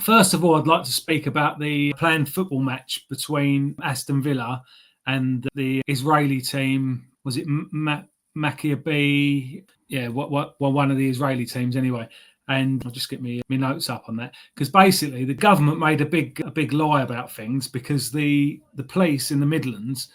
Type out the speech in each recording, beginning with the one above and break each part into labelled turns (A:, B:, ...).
A: First of all, I'd like to speak about the planned football match between Aston Villa and the Israeli team. Was it Maccabi? Yeah, one of the Israeli teams anyway. And I'll just get my notes up on that, because basically the government made a big lie about things, because the police in the Midlands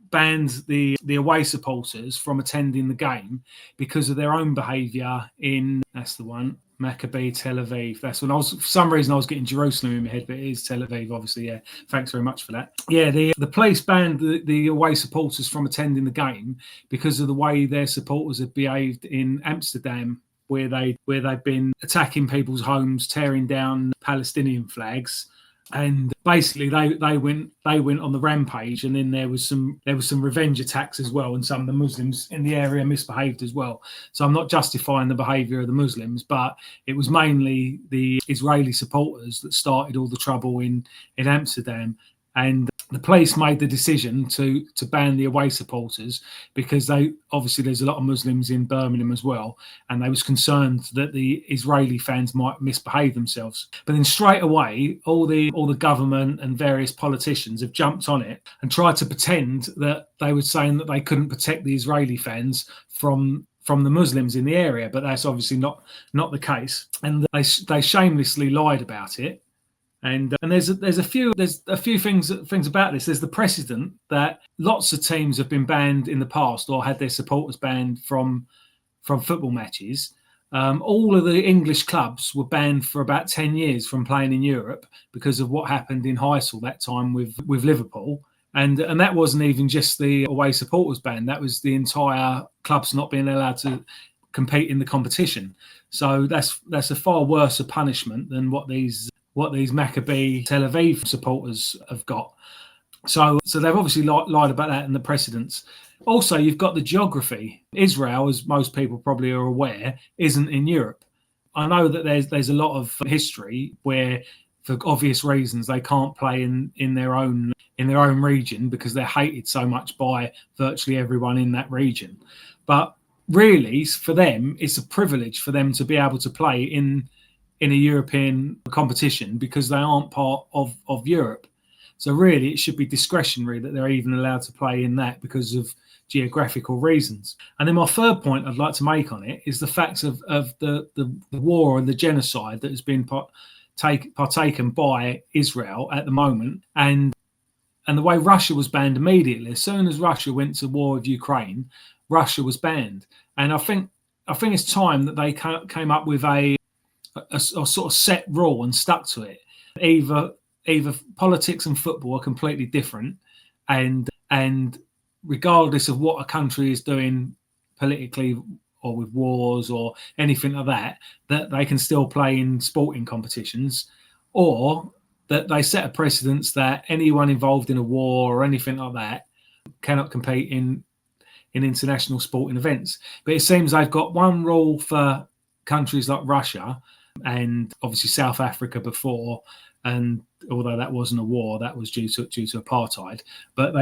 A: banned the away supporters from attending the game because of their own behaviour in, that's the one, Maccabi Tel Aviv. That's when for some reason I was getting Jerusalem in my head, but it is Tel Aviv, obviously. Yeah, thanks very much for that. Yeah, the police banned the away supporters from attending the game because of the way their supporters had behaved in Amsterdam, where they've been attacking people's homes, tearing down Palestinian flags. And basically, they went on the rampage, and then there was some revenge attacks as well, and some of the Muslims in the area misbehaved as well. So I'm not justifying the behaviour of the Muslims, but it was mainly the Israeli supporters that started all the trouble in Amsterdam. And the police made the decision to ban the away supporters because there's a lot of Muslims in Birmingham as well, and they was concerned that the Israeli fans might misbehave themselves. But then straight away, all the government and various politicians have jumped on it and tried to pretend that they were saying that they couldn't protect the Israeli fans from the Muslims in the area, but that's obviously not the case. And they shamelessly lied about it. And there's a few things about this. There's the precedent that lots of teams have been banned in the past or had their supporters banned from football matches. All of the English clubs were banned for about 10 years from playing in Europe because of what happened in Heysel that time with Liverpool. And that wasn't even just the away supporters ban. That was the entire clubs not being allowed to compete in the competition. So that's a far worse a punishment than what these Maccabi Tel Aviv supporters have got. So they've obviously lied about that and the precedents. Also, you've got the geography. Israel, as most people probably are aware, isn't in Europe. I know that there's a lot of history where, for obvious reasons, they can't play in their own region because they're hated so much by virtually everyone in that region. But really, for them, it's a privilege for them to be able to play in a European competition because they aren't part of Europe. So really, it should be discretionary that they're even allowed to play in that because of geographical reasons. And then my third point I'd like to make on it is the facts of the war and the genocide that has been partaken by Israel at the moment, and the way Russia was banned immediately. As soon as Russia went to war with Ukraine, Russia was banned. And I think it's time that they came up with a sort of set rule and stuck to it. Either politics and football are completely different, and regardless of what a country is doing politically or with wars or anything like that they can still play in sporting competitions, or that they set a precedence that anyone involved in a war or anything like that cannot compete in international sporting events. But it seems they've got one rule for countries like Russia and obviously South Africa before, and although that wasn't a war, that was due to apartheid. But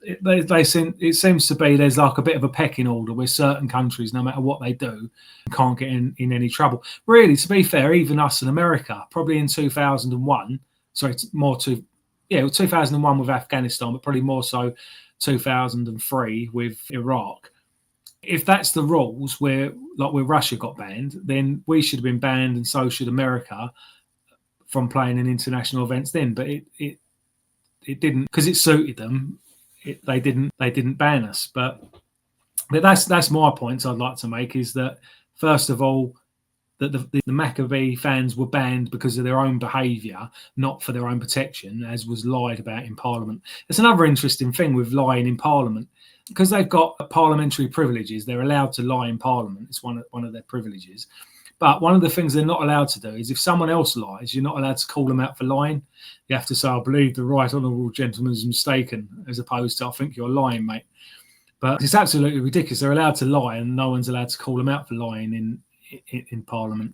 A: it seems to be there's like a bit of a pecking order where certain countries, no matter what they do, can't get in any trouble. Really, to be fair, even us in America, probably in 2001, 2001 with Afghanistan, but probably more so 2003 with Iraq. If that's the rules where Russia got banned, then we should have been banned, and so should America, from playing in international events then. But it didn't, because it suited them. They didn't ban us. But that's my points I'd like to make, is that first of all, that the Maccabi fans were banned because of their own behaviour, not for their own protection, as was lied about in Parliament. It's another interesting thing with lying in Parliament. Because they've got parliamentary privileges, they're allowed to lie in Parliament. It's one of their privileges. But one of the things they're not allowed to do is, if someone else lies, you're not allowed to call them out for lying. You have to say, "I believe the right honourable gentleman is mistaken," as opposed to, "I think you're lying, mate." But it's absolutely ridiculous. They're allowed to lie, and no one's allowed to call them out for lying in Parliament.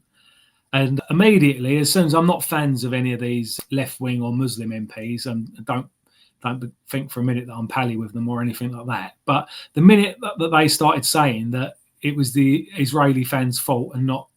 A: And immediately, as soon as I'm not fans of any of these left-wing or Muslim MPs, and don't think for a minute that I'm pally with them or anything like that. But the minute that they started saying that it was the Israeli fans' fault and not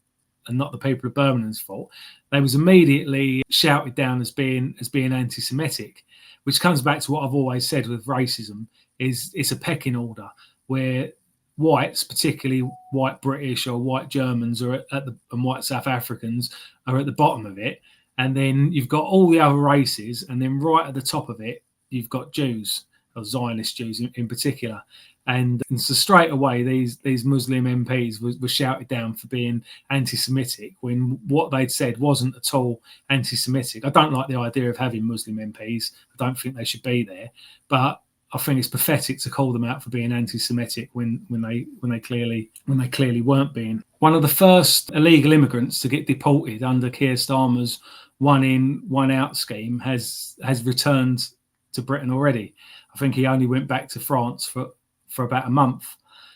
A: not the people of Birmingham's fault, they was immediately shouted down as being anti-Semitic, which comes back to what I've always said with racism: is it's a pecking order where whites, particularly white British or white Germans, and white South Africans are at the bottom of it, and then you've got all the other races, and then right at the top of it you've got Jews, or Zionist Jews in particular. And so straight away, these Muslim MPs were shouted down for being anti-Semitic when what they'd said wasn't at all anti-Semitic. I don't like the idea of having Muslim MPs. I don't think they should be there, but I think it's pathetic to call them out for being anti-Semitic when they clearly weren't being. One of the first illegal immigrants to get deported under Keir Starmer's one in, one out scheme has returned to Britain already. I think he only went back to France for about a month.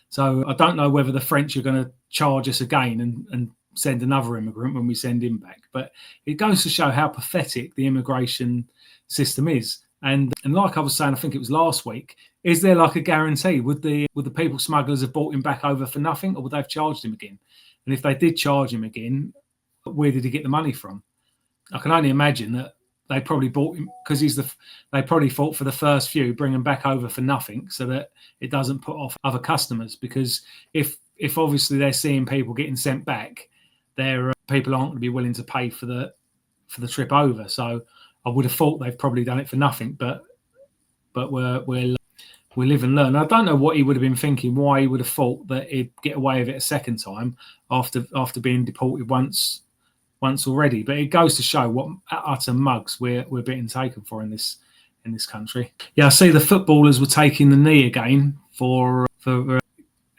A: So I don't know whether the French are going to charge us again and send another immigrant when we send him back. But it goes to show how pathetic the immigration system is. And like I was saying, I think it was last week, is there like a guarantee? Would the people smugglers have brought him back over for nothing, or would they have charged him again? And if they did charge him again, where did he get the money from? I can only imagine that they probably bought him because they probably thought for the first few, bring him back over for nothing so that it doesn't put off other customers. Because if obviously they're seeing people getting sent back, their people aren't going to be willing to pay for the trip over. So I would have thought they've probably done it for nothing, but we'll live and learn. I don't know what he would have been thinking, why he would have thought that he'd get away with it a second time after being deported once already. But it goes to show what utter mugs we're being taken for in this country. Yeah, I see the footballers were taking the knee again for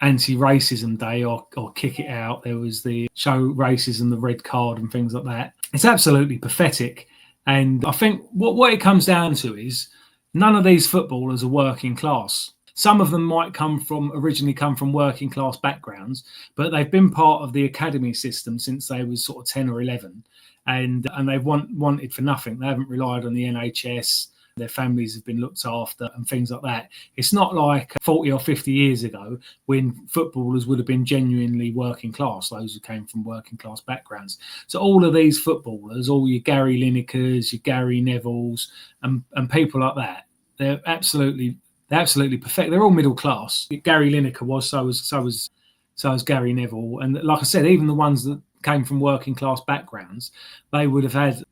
A: anti-racism day or kick it out. There was the show racism, the red card and things like that. It's absolutely pathetic. And I think what it comes down to is none of these footballers are working class. Some of them might originally come from working class backgrounds, but they've been part of the academy system since they was sort of 10 or 11, and they've wanted for nothing. They haven't relied on the NHS. Their families have been looked after and things like that. It's not like 40 or 50 years ago when footballers would have been genuinely working class, those who came from working class backgrounds. So all of these footballers, all your Gary Linekers, your Gary Nevilles and people like that, they're absolutely perfect. They're all middle class. Gary Lineker was, so was Gary Neville. And like I said, even the ones that came from working class backgrounds, they would have had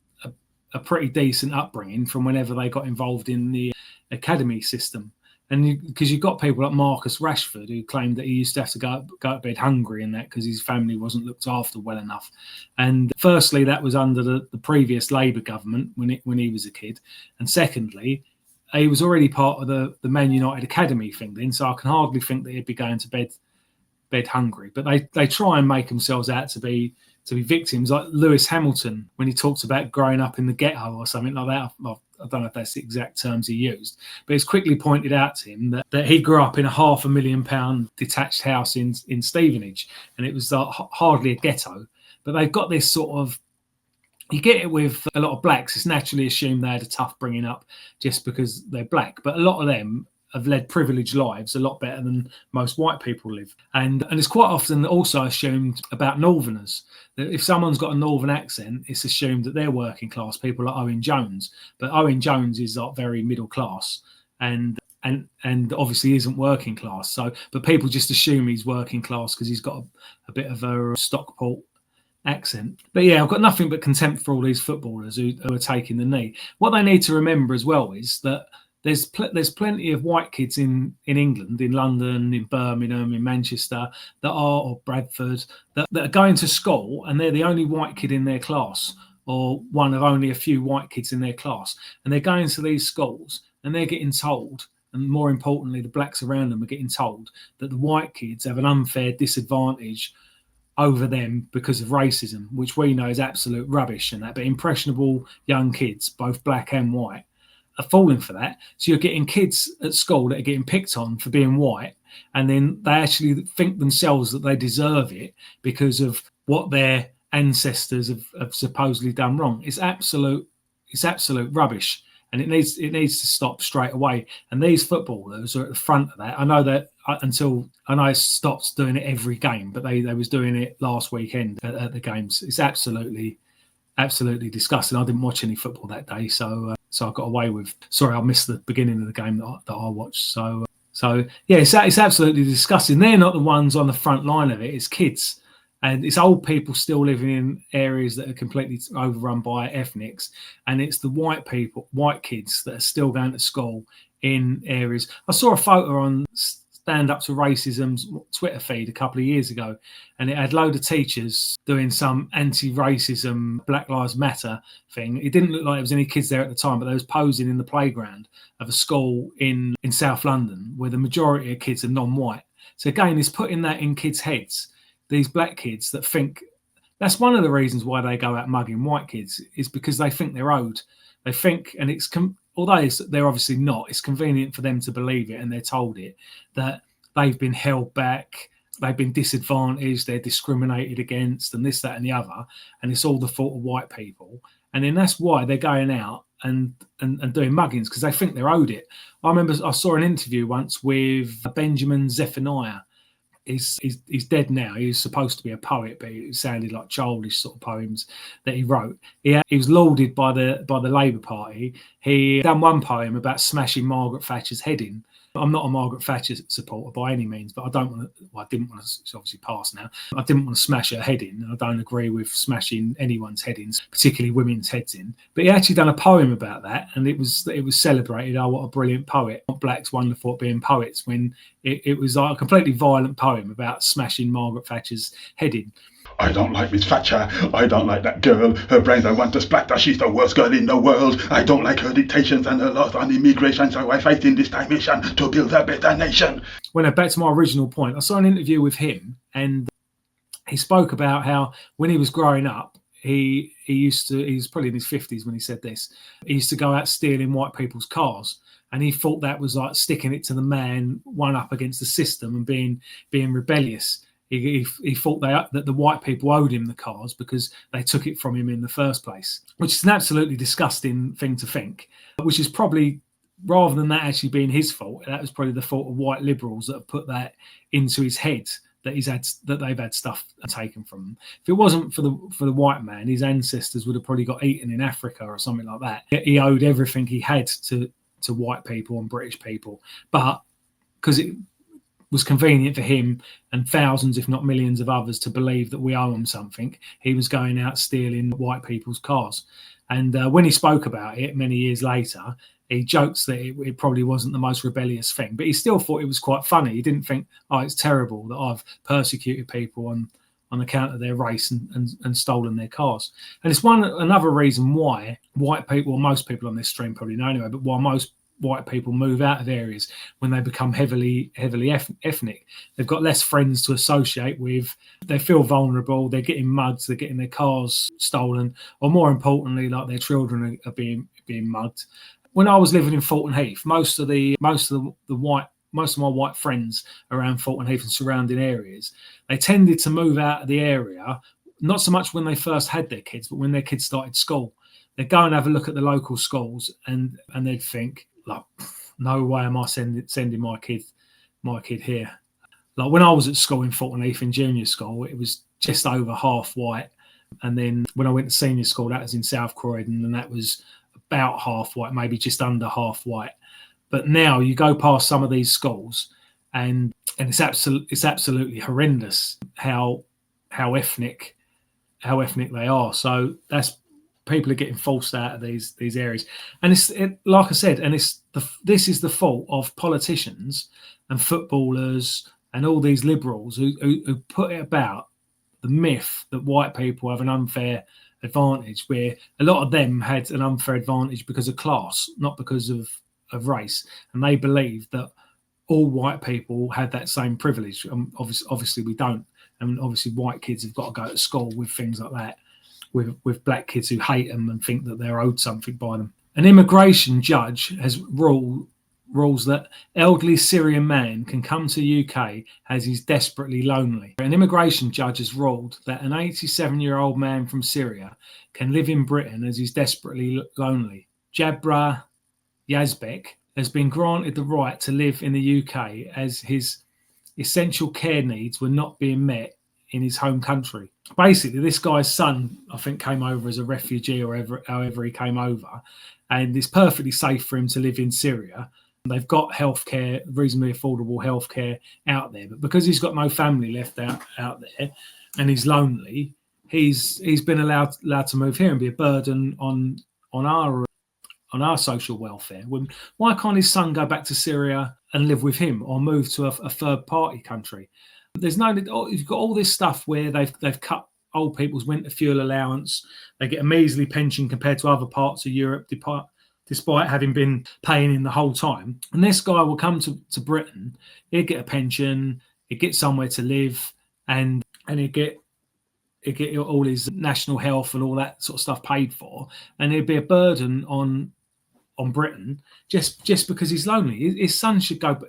A: a pretty decent upbringing from whenever they got involved in the academy system. And because you've got people like Marcus Rashford who claimed that he used to have to go to bed hungry and that because his family wasn't looked after well enough. And firstly, that was under the previous Labour government when he was a kid. And secondly, he was already part of the Man United Academy thing then, so I can hardly think that he'd be going to bed hungry. But they try and make themselves out to be victims, like Lewis Hamilton when he talks about growing up in the ghetto or something like that. I don't know if that's the exact terms he used, but it's quickly pointed out to him that he grew up in a £500,000 detached house in Stevenage, and it was hardly a ghetto. But they've got this sort of, you get it with a lot of blacks, it's naturally assumed they had a tough bringing up just because they're black. But a lot of them have led privileged lives a lot better than most white people live. And it's quite often also assumed about Northerners, that if someone's got a Northern accent, it's assumed that they're working class, people like Owen Jones. But Owen Jones is like very middle class and obviously isn't working class. So, but people just assume he's working class because he's got a bit of a Stockport accent. But yeah, I've got nothing but contempt for all these footballers who are taking the knee. What they need to remember as well is that there's plenty of white kids in England, in London, in Birmingham, in Manchester, or Bradford, that are going to school and they're the only white kid in their class or one of only a few white kids in their class. And they're going to these schools and they're getting told, and more importantly, the blacks around them are getting told that the white kids have an unfair disadvantage over them because of racism, which we know is absolute rubbish and that. But impressionable young kids, both black and white, are falling for that. So you're getting kids at school that are getting picked on for being white, and then they actually think themselves that they deserve it because of what their ancestors have supposedly done wrong. It's absolute rubbish. and it needs to stop straight away. And these footballers are at the front of that. I know that until I know it stopped doing it every game, but they was doing it last weekend at the games. It's absolutely disgusting. I didn't watch any football that day, so I got away with. Sorry, I missed the beginning of the game that I watched. So yeah, it's absolutely disgusting. They're not the ones on the front line of it. It's kids. And it's old people still living in areas that are completely overrun by ethnics. And it's the white kids that are still going to school in areas. I saw a photo on Stand Up to Racism's Twitter feed a couple of years ago, and it had a load of teachers doing some anti-racism, Black Lives Matter thing. It didn't look like there was any kids there at the time, but they was posing in the playground of a school in South London where the majority of kids are non-white. So again, it's putting that in kids' heads. These black kids that think that's one of the reasons why they go out mugging white kids is because they think they're owed. They think, and although they're obviously not, it's convenient for them to believe it, and they're told it, that they've been held back, they've been disadvantaged, they're discriminated against, and this, that, and the other, and it's all the fault of white people. And then that's why they're going out and doing muggings, because they think they're owed it. I remember I saw an interview once with Benjamin Zephaniah. He's dead now. He was supposed to be a poet, but it sounded like childish sort of poems that he wrote. He was lauded by the Labour Party. He done one poem about smashing Margaret Thatcher's head in. I'm not a Margaret Thatcher supporter by any means, but I didn't want to, it's obviously passed now. I didn't want to smash her head in. I don't agree with smashing anyone's head in, particularly women's heads in. But he actually done a poem about that, and it was celebrated. Oh, what a brilliant poet. Blacks wonderful at being poets, when it was like a completely violent poem about smashing Margaret Thatcher's head in.
B: I don't like Miss Thatcher. I don't like that girl. Her brains I want to splatter. She's the worst girl in the world. I don't like her dictations and her laws on immigration, so I fight in this dimension to build a better nation.
A: When back to my original point, I saw an interview with him, and he spoke about how when he was growing up, he was probably in his 50s when he said this. He used to go out stealing white people's cars. And he thought that was like sticking it to the man, one up against the system, and being rebellious. He thought that the white people owed him the cars because they took it from him in the first place, which is an absolutely disgusting thing to think, which is probably, rather than that actually being his fault, that was probably the fault of white liberals that have put that into his head, that they've had stuff taken from them. If it wasn't for the white man, his ancestors would have probably got eaten in Africa or something like that. He owed everything he had to white people and British people, but because it was convenient for him and thousands, if not millions of others, to believe that we owe him something, he was going out stealing white people's cars. And when he spoke about it many years later, he jokes that it probably wasn't the most rebellious thing, but he still thought it was quite funny. He didn't think, oh, it's terrible that I've persecuted people on account of their race and stolen their cars. And it's another reason why white people, or most people on this stream probably know anyway, but why most white people move out of areas when they become heavily ethnic. They've got less friends to associate with. They feel vulnerable. They're getting mugged. They're getting their cars stolen, or more importantly, like their children are being mugged. When I was living in Fulton Heath, most of my white friends around Fulton Heath and surrounding areas, they tended to move out of the area, not so much when they first had their kids, but when their kids started school. They'd go and have a look at the local schools, and they'd think, like, no way am I sending my kid here. Like when I was at school in Fulton Heath in junior school, it was just over half white. And then when I went to senior school, that was in South Croydon, and that was about half white, maybe just under half white. But now you go past some of these schools, and it's absolutely horrendous how ethnic they are. So that's, people are getting forced out of these areas, and like I said, and this is the fault of politicians and footballers and all these liberals who put it about the myth that white people have an unfair advantage, where a lot of them had an unfair advantage because of class, not because of race, and they believe that all white people had that same privilege. Obviously we don't, and obviously white kids have got to go to school with things like that, with black kids who hate them and think that they're owed something by them. An immigration judge has rules that elderly Syrian man can come to UK as he's desperately lonely. An immigration judge has ruled that an 87-year-old man from Syria can live in Britain as he's desperately lonely. Jabra Yazbek has been granted the right to live in the UK as his essential care needs were not being met in his home country. Basically, this guy's son, I think, came over as a refugee or however he came over, and it's perfectly safe for him to live in Syria. They've got healthcare, reasonably affordable healthcare out there, but because he's got no family left out there, and he's lonely, he's been allowed to move here and be a burden on our social welfare. Why can't his son go back to Syria and live with him, or move to a third party country? There's no. You've got all this stuff where they've cut old people's winter fuel allowance. They get a measly pension compared to other parts of Europe, despite having been paying in the whole time. And this guy will come to Britain. He'll get a pension. He'll get somewhere to live, and he'll get all his national health and all that sort of stuff paid for, and it'd be a burden on Britain just because he's lonely. His son should go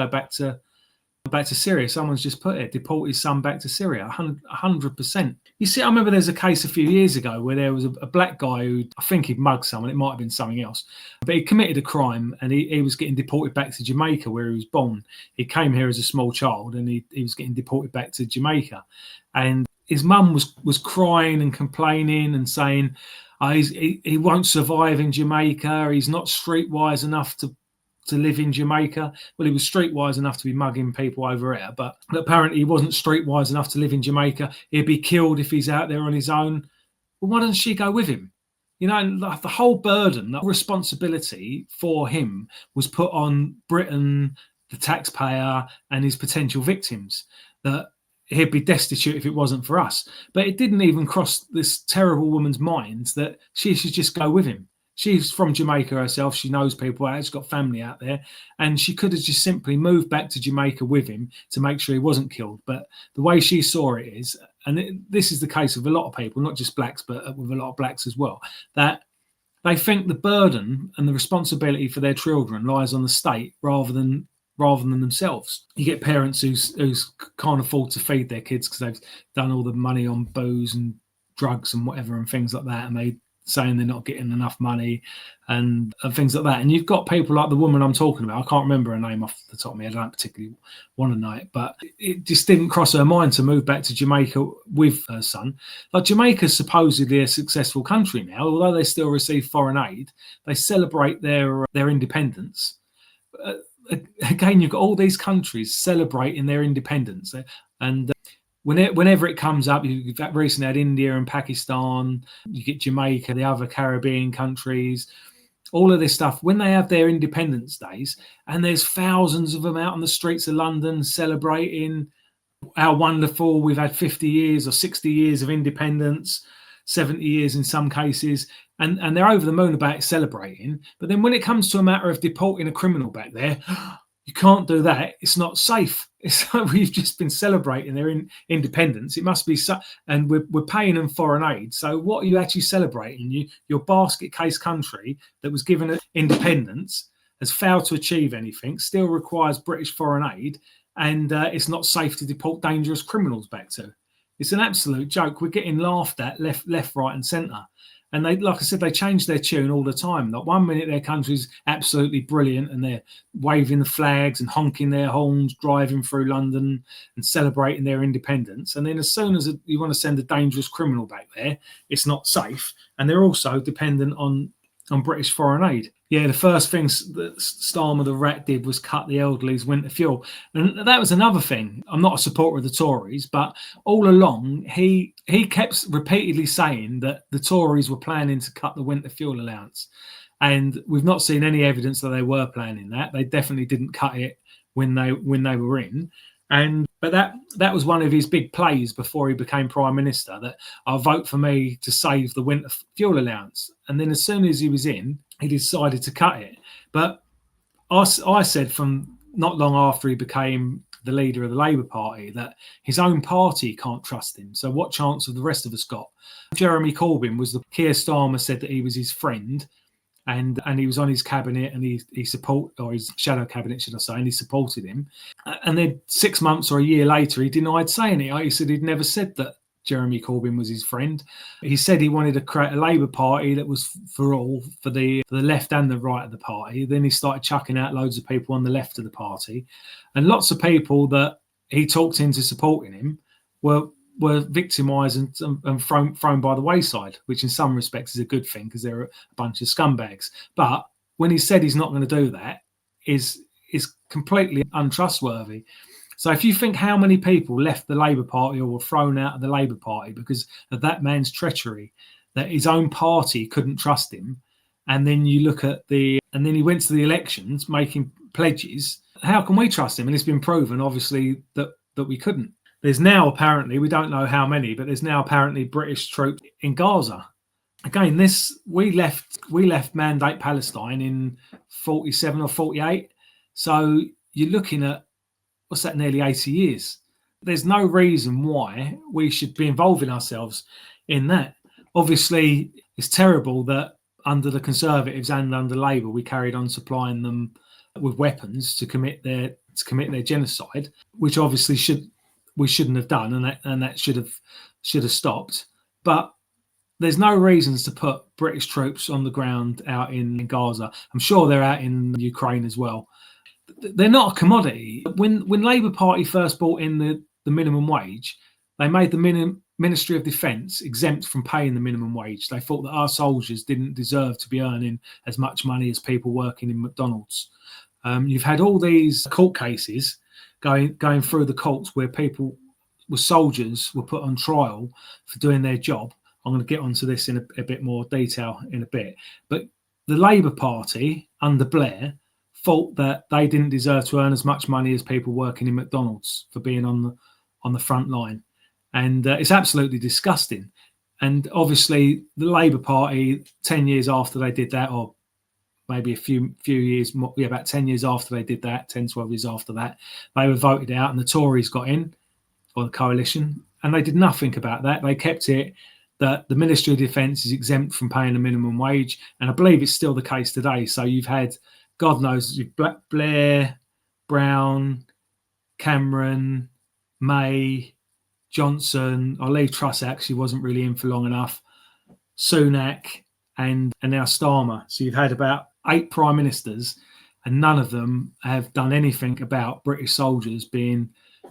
A: back to Syria. Someone's just put it, deport his son back to Syria. 100%. You see, I remember there's a case a few years ago where there was a black guy who, I think he'd mugged someone. It might have been something else, but he committed a crime and he was getting deported back to Jamaica, where he was born. He came here as a small child and he was getting deported back to Jamaica, and his mum was crying and complaining and saying, he won't survive in Jamaica. He's not streetwise enough to live in Jamaica. Well, he was streetwise enough to be mugging people over here, but apparently he wasn't streetwise enough to live in Jamaica. He'd be killed if he's out there on his own. Well, why doesn't she go with him? You know, the whole burden, the responsibility for him was put on Britain, the taxpayer, and his potential victims, that he'd be destitute if it wasn't for us. But it didn't even cross this terrible woman's mind that she should just go with him. She's from Jamaica herself. She knows people out. She's got family out there. And she could have just simply moved back to Jamaica with him to make sure he wasn't killed. But the way she saw it is, and this is the case with a lot of people, not just blacks, but with a lot of blacks as well, that they think the burden and the responsibility for their children lies on the state rather than themselves. You get parents who can't afford to feed their kids because they've done all the money on booze and drugs and whatever and things like that, and they saying they're not getting enough money and things like that. And you've got people like the woman I'm talking about. I can't remember her name off the top of my head. I don't particularly want to know it, but it just didn't cross her mind to move back to Jamaica with her son. Like, Jamaica's supposedly a successful country now, although they still receive foreign aid. They celebrate their independence. Again, you've got all these countries celebrating their independence, and whenever it comes up, you've recently had India and Pakistan, you get Jamaica, the other Caribbean countries, all of this stuff, when they have their independence days, and there's thousands of them out on the streets of London celebrating how wonderful we've had 50 years or 60 years of independence, 70 years in some cases, and they're over the moon about it, celebrating. But then when it comes to a matter of deporting a criminal back there, you can't do that. It's not safe. It's like we've just been celebrating their independence. It must be so, and we're paying them foreign aid. So what are you actually celebrating? Your basket case country that was given independence has failed to achieve anything, still requires British foreign aid, and it's not safe to deport dangerous criminals back to. It's an absolute joke. We're getting laughed at left, right, and centre. And they, like I said, they change their tune all the time. Like, one minute their country's absolutely brilliant and they're waving the flags and honking their horns, driving through London and celebrating their independence. And then as soon as you want to send a dangerous criminal back there, it's not safe. And they're also dependent on British foreign aid. Yeah, the first thing that Starmer the Rat did was cut the elderly's winter fuel. And that was another thing. I'm not a supporter of the Tories, but all along he kept repeatedly saying that the Tories were planning to cut the winter fuel allowance. And we've not seen any evidence that they were planning that. They definitely didn't cut it when they were in. But that was one of his big plays before he became Prime Minister, that I'll vote for me to save the winter fuel allowance. And then as soon as he was in, he decided to cut it. But I said from not long after he became the leader of the Labour Party that his own party can't trust him. So what chance have the rest of us got? Jeremy Corbyn was Keir Starmer said that he was his friend, and he was on his cabinet, and he or his shadow cabinet, should I say, and he supported him. And then 6 months or a year later, he denied saying it. He said he'd never said that Jeremy Corbyn was his friend. He said he wanted to create a Labour Party that was for all, for the left and the right of the party. Then he started chucking out loads of people on the left of the party, and lots of people that he talked into supporting him were victimised and thrown by the wayside, which in some respects is a good thing because they're a bunch of scumbags. But when he said he's not going to do that, is completely untrustworthy. So if you think how many people left the Labour Party or were thrown out of the Labour Party because of that man's treachery, that his own party couldn't trust him, and then you look at and then he went to the elections making pledges, how can we trust him? And it's been proven, obviously, that we couldn't. There's now apparently, we don't know how many, but there's now apparently British troops in Gaza. Again, we left Mandate Palestine in 47 or 48. So you're looking at, what's that, nearly 80 years. There's no reason why we should be involving ourselves in that. Obviously, it's terrible that under the Conservatives and under Labour, we carried on supplying them with weapons to commit their genocide, which obviously we shouldn't have done, and that should have stopped. But there's no reasons to put British troops on the ground out in Gaza. I'm sure they're out in Ukraine as well. They're not a commodity. When Labour Party first brought in the minimum wage, they made the Ministry of Defence exempt from paying the minimum wage. They thought that our soldiers didn't deserve to be earning as much money as people working in McDonald's. You've had all these court cases going through the courts where soldiers were put on trial for doing their job. I'm going to get onto this in a bit more detail in a bit. But the Labour Party under Blair thought that they didn't deserve to earn as much money as people working in McDonald's for being on the front line. And it's absolutely disgusting. And obviously the Labour Party, 10 years after they did that, or maybe a few years more, about 10 years after they did that, 10, 12 years after that, they were voted out and the Tories got in, or the coalition, and they did nothing about that. They kept it that the Ministry of Defence is exempt from paying the minimum wage. And I believe it's still the case today. So you've had, God knows, Blair, Brown, Cameron, May, Johnson. I leave Truss actually wasn't really in for long enough. Sunak and now Starmer. So you've had about 8 prime ministers, and none of them have done anything about British soldiers being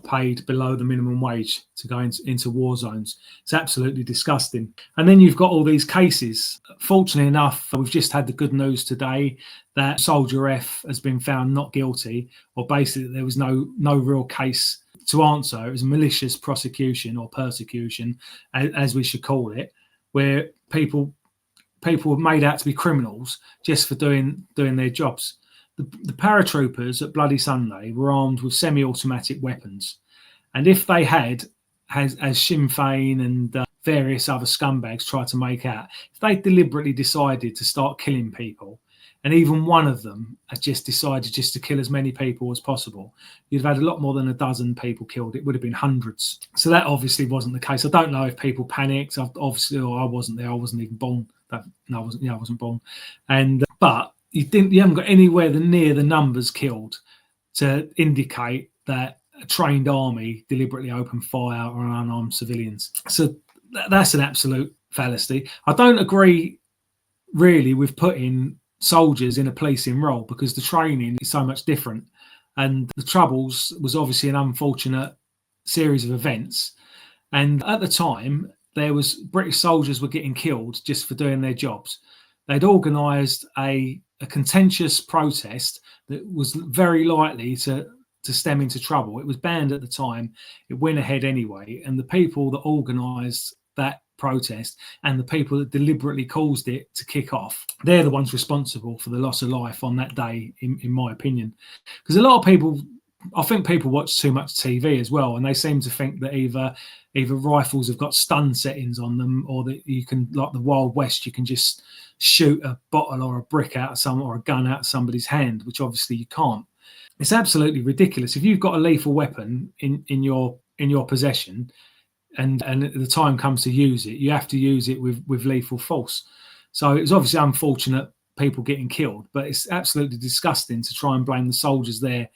A: paid below the minimum wage to go into war zones. It's absolutely disgusting. And then you've got all these cases. Fortunately enough, we've just had the good news today that Soldier F has been found not guilty, or basically there was no real case to answer. It was a malicious prosecution or persecution, as we should call it, where people were made out to be criminals just for doing their jobs. The paratroopers at Bloody Sunday were armed with semi-automatic weapons. And if they had, as Sinn Féin and various other scumbags tried to make out, if they deliberately decided to start killing people, and even one of them had just decided just to kill as many people as possible, you'd have had a lot more than a dozen people killed. It would have been hundreds. So that obviously wasn't the case. I don't know if people panicked. Obviously, I wasn't there. I wasn't even born. I wasn't born. But you haven't got anywhere near the numbers killed to indicate that a trained army deliberately opened fire on unarmed civilians. So that's an absolute fallacy. I don't agree really with putting soldiers in a policing role because the training is so much different. And the Troubles was obviously an unfortunate series of events. And at the time, British soldiers were getting killed just for doing their jobs. They'd organised a contentious protest that was very likely to stem into trouble. It was banned at the time. It went ahead anyway. And the people that organised that protest and the people that deliberately caused it to kick off, they're the ones responsible for the loss of life on that day, in my opinion. Because a lot of people, I think people watch too much TV as well, and they seem to think that either rifles have got stun settings on them, or that you can, like the Wild West, you can just shoot a bottle or a brick out of or a gun out of somebody's hand, which obviously you can't. It's absolutely ridiculous. If you've got a lethal weapon in your possession, and the time comes to use it, you have to use it with lethal force. So it's obviously unfortunate people getting killed, but it's absolutely disgusting to try and blame the soldiers there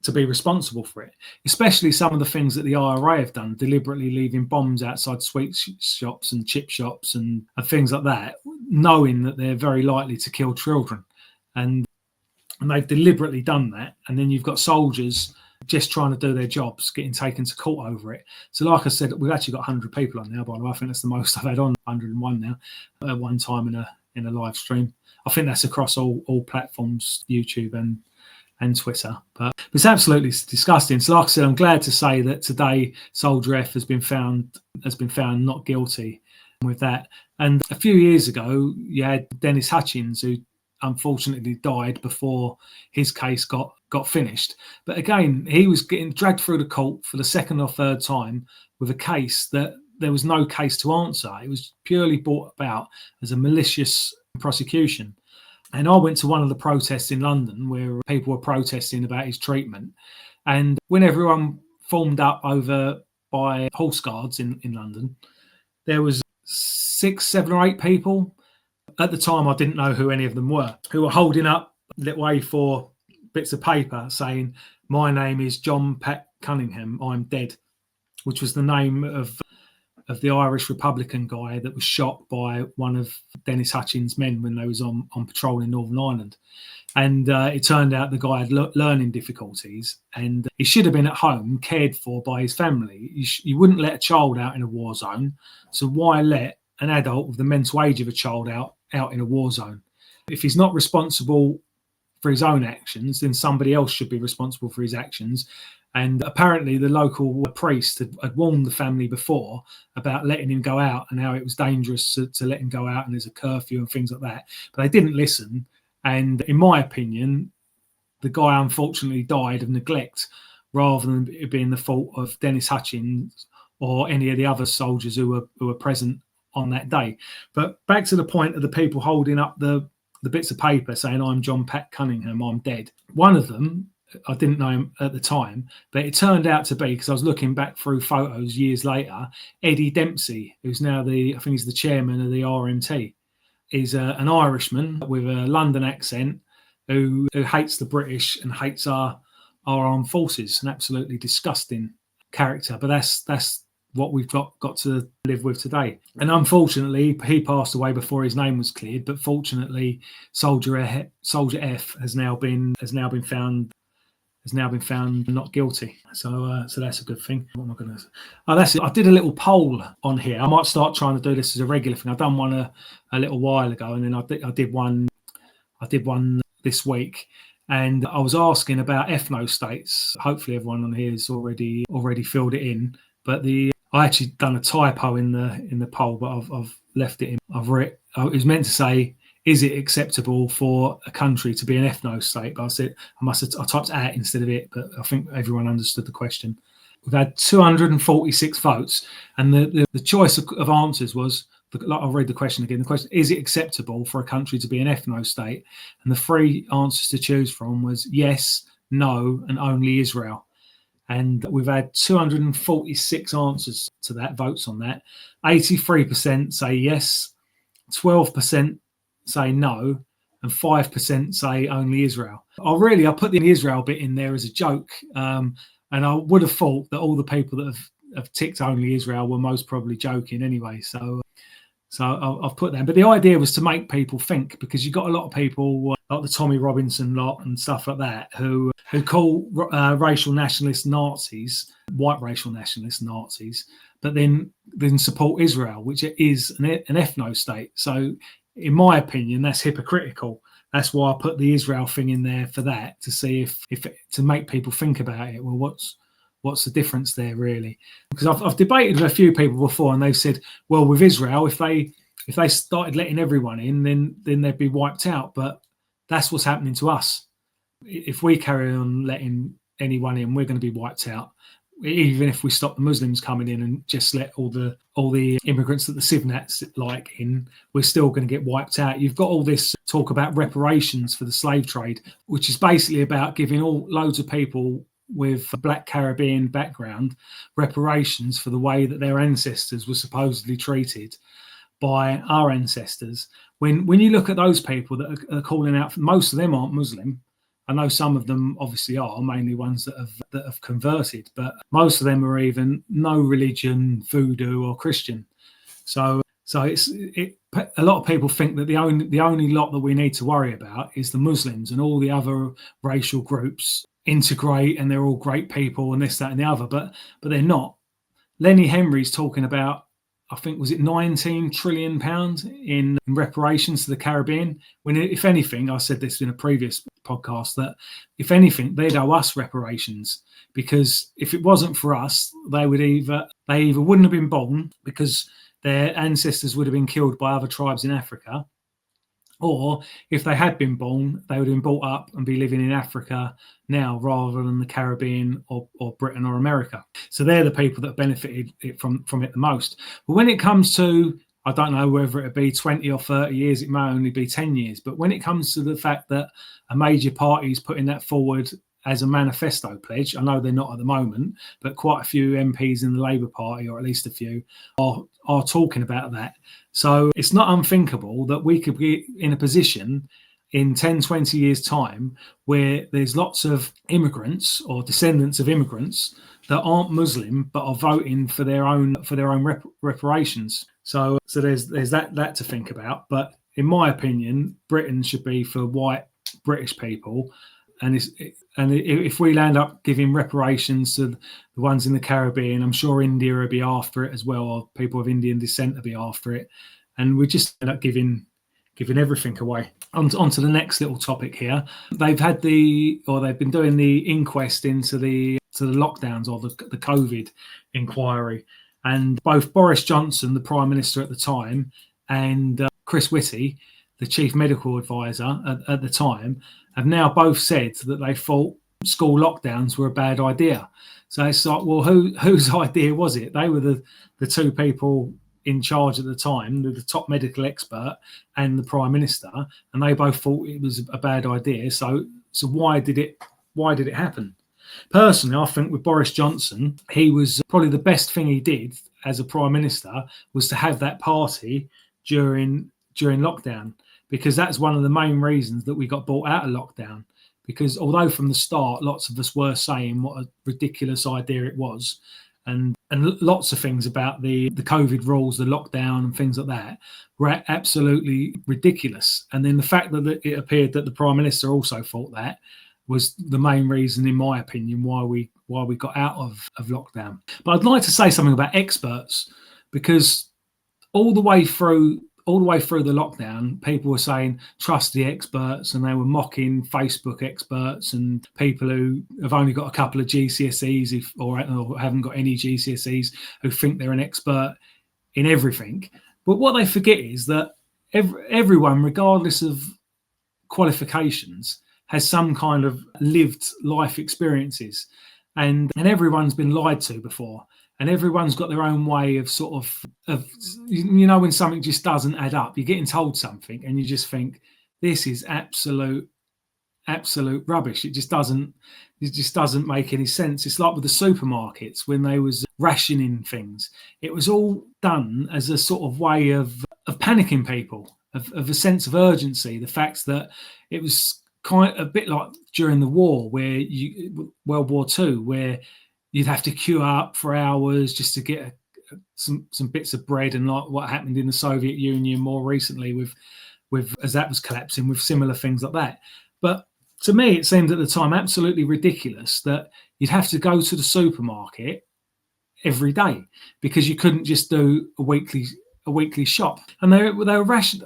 A: to be responsible for it, especially some of the things that the IRA have done, deliberately leaving bombs outside sweet shops and chip shops and things like that, knowing that they're very likely to kill children. And they've deliberately done that. And then you've got soldiers just trying to do their jobs, getting taken to court over it. So like I said, we've actually got 100 people on now, by the way. I think that's the most I've had on, 101 now, at one time in a live stream. I think that's across all platforms, YouTube and Twitter, but it's absolutely disgusting. So like I said, I'm glad to say that today Soldier F has been found not guilty with that. And a few years ago, you had Dennis Hutchins, who unfortunately died before his case got finished. But again, he was getting dragged through the court for the second or third time with a case that there was no case to answer. It was purely brought about as a malicious prosecution. And I went to one of the protests in London where people were protesting about his treatment. And when everyone formed up over by Horse Guards in London, there was 6, 7 or 8 people. At the time, I didn't know who any of them were, who were holding up little A4 bits of paper saying, "My name is John Pat Cunningham, I'm dead," which was the name of the Irish Republican guy that was shot by one of Dennis Hutchins' men when they was on patrol in Northern Ireland. And it turned out the guy had learning difficulties and he should have been at home cared for by his family. You wouldn't let a child out in a war zone. So why let an adult with the mental age of a child out in a war zone? If he's not responsible for his own actions, then somebody else should be responsible for his actions. And apparently the local priest had warned the family before about letting him go out and how it was dangerous to let him go out and there's a curfew and things like that. But they didn't listen. And in my opinion, the guy unfortunately died of neglect rather than it being the fault of Dennis Hutchins or any of the other soldiers who were present on that day. But back to the point of the people holding up the bits of paper saying, "I'm John Pat Cunningham, I'm dead." One of them, I didn't know him at the time, but it turned out to be, because I was looking back through photos years later, Eddie Dempsey, who's now I think he's the chairman of the RMT. He's an Irishman with a London accent who hates the British and hates our armed forces. An absolutely disgusting character, but that's what we've got to live with today. And unfortunately, he passed away before his name was cleared. But fortunately, Soldier F has now been found not guilty. So that's a good thing. What am I going to say? Oh, that's it. I did a little poll on here. I might start trying to do this as a regular thing. I've done one a little while ago, and then I did one this week. And I was asking about ethnostates. Hopefully, everyone on here has already filled it in. But I actually done a typo in the poll, but I've left it in. I've written. It was meant to say, "Is it acceptable for a country to be an ethnostate?" But I said I typed "at" instead of "it," but I think everyone understood the question. We've had 246 votes, and the choice of answers was. I'll read the question again. The question: is it acceptable for a country to be an ethnostate? And the 3 answers to choose from was yes, no, and only Israel. And we've had 246 answers to that, votes on that. 83% say yes, 12% say no, and 5% say only Israel. I put the Israel bit in there as a joke, and I would have thought that all the people that have ticked only Israel were most probably joking anyway. So I've put that. But the idea was to make people think, because you've got a lot of people like the Tommy Robinson lot and stuff like that who call racial nationalist Nazis, white racial nationalist Nazis, but then support Israel, which is an ethno-state. So in my opinion, that's hypocritical. That's why I put the Israel thing in there for that, to see if to make people think about it. Well, what's the difference there really? Because I've debated with a few people before, and they've said, well, with Israel, if they started letting everyone in, then they'd be wiped out. But that's what's happening to us. If we carry on letting anyone in, we're going to be wiped out. Even if we stop the Muslims coming in and just let all the immigrants that the Civnats like in, we're still going to get wiped out. You've got all this talk about reparations for the slave trade, which is basically about giving loads of people with a Black Caribbean background reparations for the way that their ancestors were supposedly treated by our ancestors. When you look at those people that are calling out, most of them aren't Muslim. I know some of them obviously are mainly ones that have converted, but most of them are even no religion, voodoo or Christian. So a lot of people think that the only lot that we need to worry about is the Muslims, and all the other racial groups integrate and they're all great people and this, that, and the other. But they're not. Lenny Henry's talking about, I think, was it £19 trillion in reparations to the Caribbean? When, if anything, I said this in a previous podcast, that if anything, they'd owe us reparations, because if it wasn't for us, they either wouldn't have been born because their ancestors would have been killed by other tribes in Africa, or if they had been born, they would have been brought up and be living in Africa now rather than the Caribbean or Britain or America. So they're the people that benefited from it the most. But when it comes to, I don't know whether it'd be 20 or 30 years, it may only be 10 years. But when it comes to the fact that a major party is putting that forward as a manifesto pledge, I know they're not at the moment, but quite a few MPs in the Labour Party, or at least a few, are talking about that. So it's not unthinkable that we could be in a position in 10, 20 years' time where there's lots of immigrants or descendants of immigrants that aren't Muslim but are voting for their own reparations. So there's that to think about. But in my opinion, Britain should be for white British people. And if we land up giving reparations to the ones in the Caribbean, I'm sure India will be after it as well, or people of Indian descent will be after it. And we just end up giving everything away. On to the next little topic here. They've been doing the inquest into the lockdowns, or the COVID inquiry. And both Boris Johnson, the Prime Minister at the time, and Chris Whitty, the Chief Medical Advisor at the time, have now both said that they thought school lockdowns were a bad idea. So it's like, well, whose idea was it? They were the two people in charge at the time, the top medical expert and the Prime Minister, and they both thought it was a bad idea. So why did it happen? Personally, I think with Boris Johnson, he was probably the best thing he did as a Prime Minister was to have that party during lockdown, because that's one of the main reasons that we got brought out of lockdown. Because although from the start, lots of us were saying what a ridiculous idea it was, and lots of things about the COVID rules, the lockdown and things like that were absolutely ridiculous. And then the fact that it appeared that the Prime Minister also thought that was the main reason, in my opinion, why we got out of lockdown. But I'd like to say something about experts, because all the way through the lockdown, people were saying, trust the experts, and they were mocking Facebook experts and people who have only got a couple of GCSEs or haven't got any GCSEs, who think they're an expert in everything. But what they forget is that everyone, regardless of qualifications, has some kind of lived life experiences, and everyone's been lied to before. And everyone's got their own way of when something just doesn't add up. You're getting told something and you just think, this is absolute rubbish. It just doesn't make any sense. It's like with the supermarkets when they was rationing things. It was all done as a sort of way of panicking people, of a sense of urgency. The fact that it was kind of a bit like during the war, World War II, where you'd have to queue up for hours just to get some bits of bread, and like what happened in the Soviet Union more recently with as that was collapsing, with similar things like that. But to me, it seemed at the time absolutely ridiculous that you'd have to go to the supermarket every day, because you couldn't just do a weekly shop. And they were rationed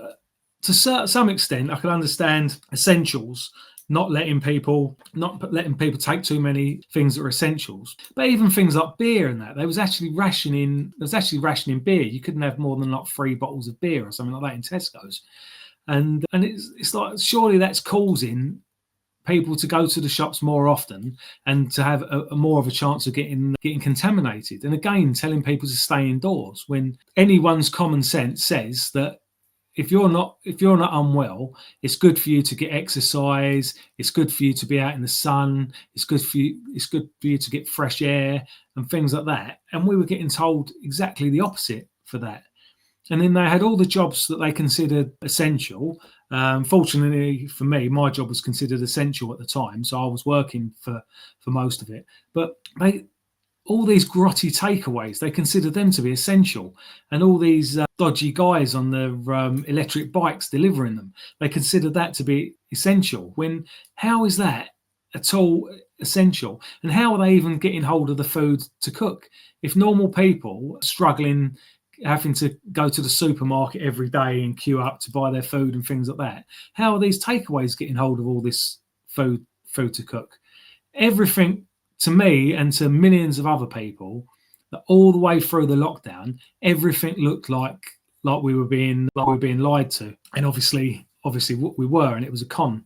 A: to some extent. I could understand essentials, not letting people take too many things that are essentials. But even things like beer and that, they was actually rationing beer. You couldn't have more than like 3 bottles of beer or something like that in Tesco's. And it's like, surely that's causing people to go to the shops more often and to have a more of a chance of getting contaminated. And again, telling people to stay indoors, when anyone's common sense says that if you're not unwell, it's good for you to get exercise. It's good for you to be out in the sun. It's good for you to get fresh air and things like that. And we were getting told exactly the opposite for that. And then they had all the jobs that they considered essential, Fortunately for me, my job was considered essential at the time, so I was working for most of it. But all these grotty takeaways, they consider them to be essential, and all these dodgy guys on the electric bikes delivering them, they consider that to be essential. When how is that at all essential? And how are they even getting hold of the food to cook? If normal people are struggling, having to go to the supermarket every day and queue up to buy their food and things like that, how are these takeaways getting hold of all this food to cook? Everything, to me and to millions of other people, that all the way through the lockdown, everything looked like we were being lied to, and obviously we were, and it was a con.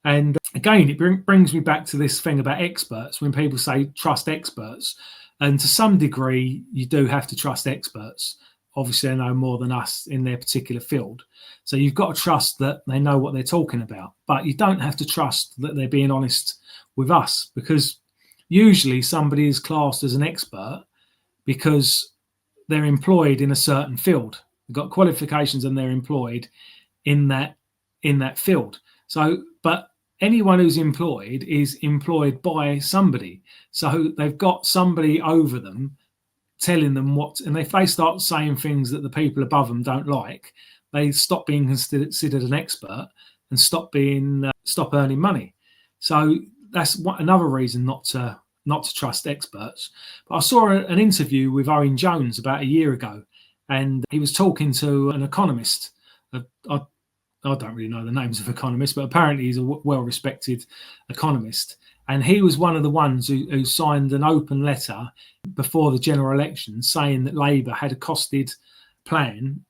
A: And again, it brings me back to this thing about experts. When people say trust experts, and to some degree, you do have to trust experts. Obviously, they know more than us in their particular field. So you've got to trust that they know what they're talking about. But you don't have to trust that they're being honest with us, because usually somebody is classed as an expert because they're employed in a certain field. They've got qualifications and they're employed in that field. So, but anyone who's employed is employed by somebody. So they've got somebody over them telling them what, and if they start saying things that the people above them don't like, they stop being considered an expert and stop earning money. So that's another reason not to trust experts. But I saw an interview with Owen Jones about a year ago, and he was talking to an economist. I don't really know the names of economists, but apparently he's a well-respected economist. And he was one of the ones who signed an open letter before the general election saying that Labour had a costed plan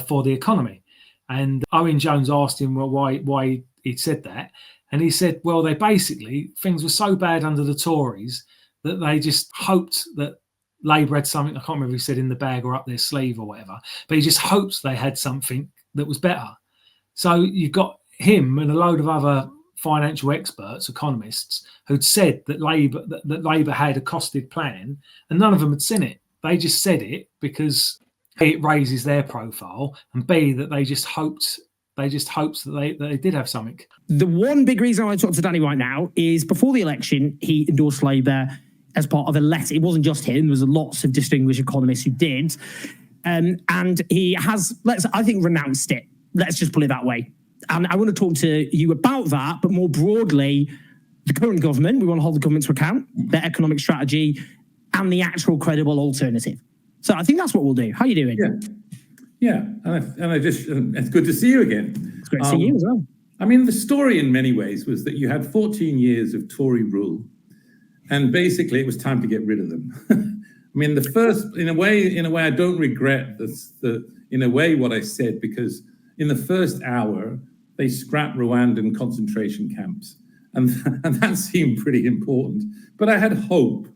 A: for the economy. And Owen Jones asked him why he'd said that. And he said, well, things were so bad under the Tories that they just hoped that Labour had something, I can't remember if he said in the bag or up their sleeve or whatever, but he just hoped they had something that was better. So you've got him and a load of other financial experts, economists, who'd said that Labour had a costed plan, and none of them had seen it. They just said it because A, it raises their profile, and B, that they just hoped that they did have something.
C: The one big reason I want to talk to Danny right now is before the election, he endorsed Labour as part of a letter. It wasn't just him. There was lots of distinguished economists who did. And he has, I think, renounced it. Let's just put it that way. And I want to talk to you about that, but more broadly, the current government. We want to hold the government to account, their economic strategy, and the actual credible alternative. So I think that's what we'll do. How are you doing?
D: Yeah, and I just, it's good to see you again.
C: It's great to see you as well.
D: I mean, the story in many ways was that you had 14 years of Tory rule, and basically it was time to get rid of them. I mean, the first, in a way, I don't regret in a way what I said, because in the first hour, they scrapped Rwandan concentration camps, and that seemed pretty important. But I had hope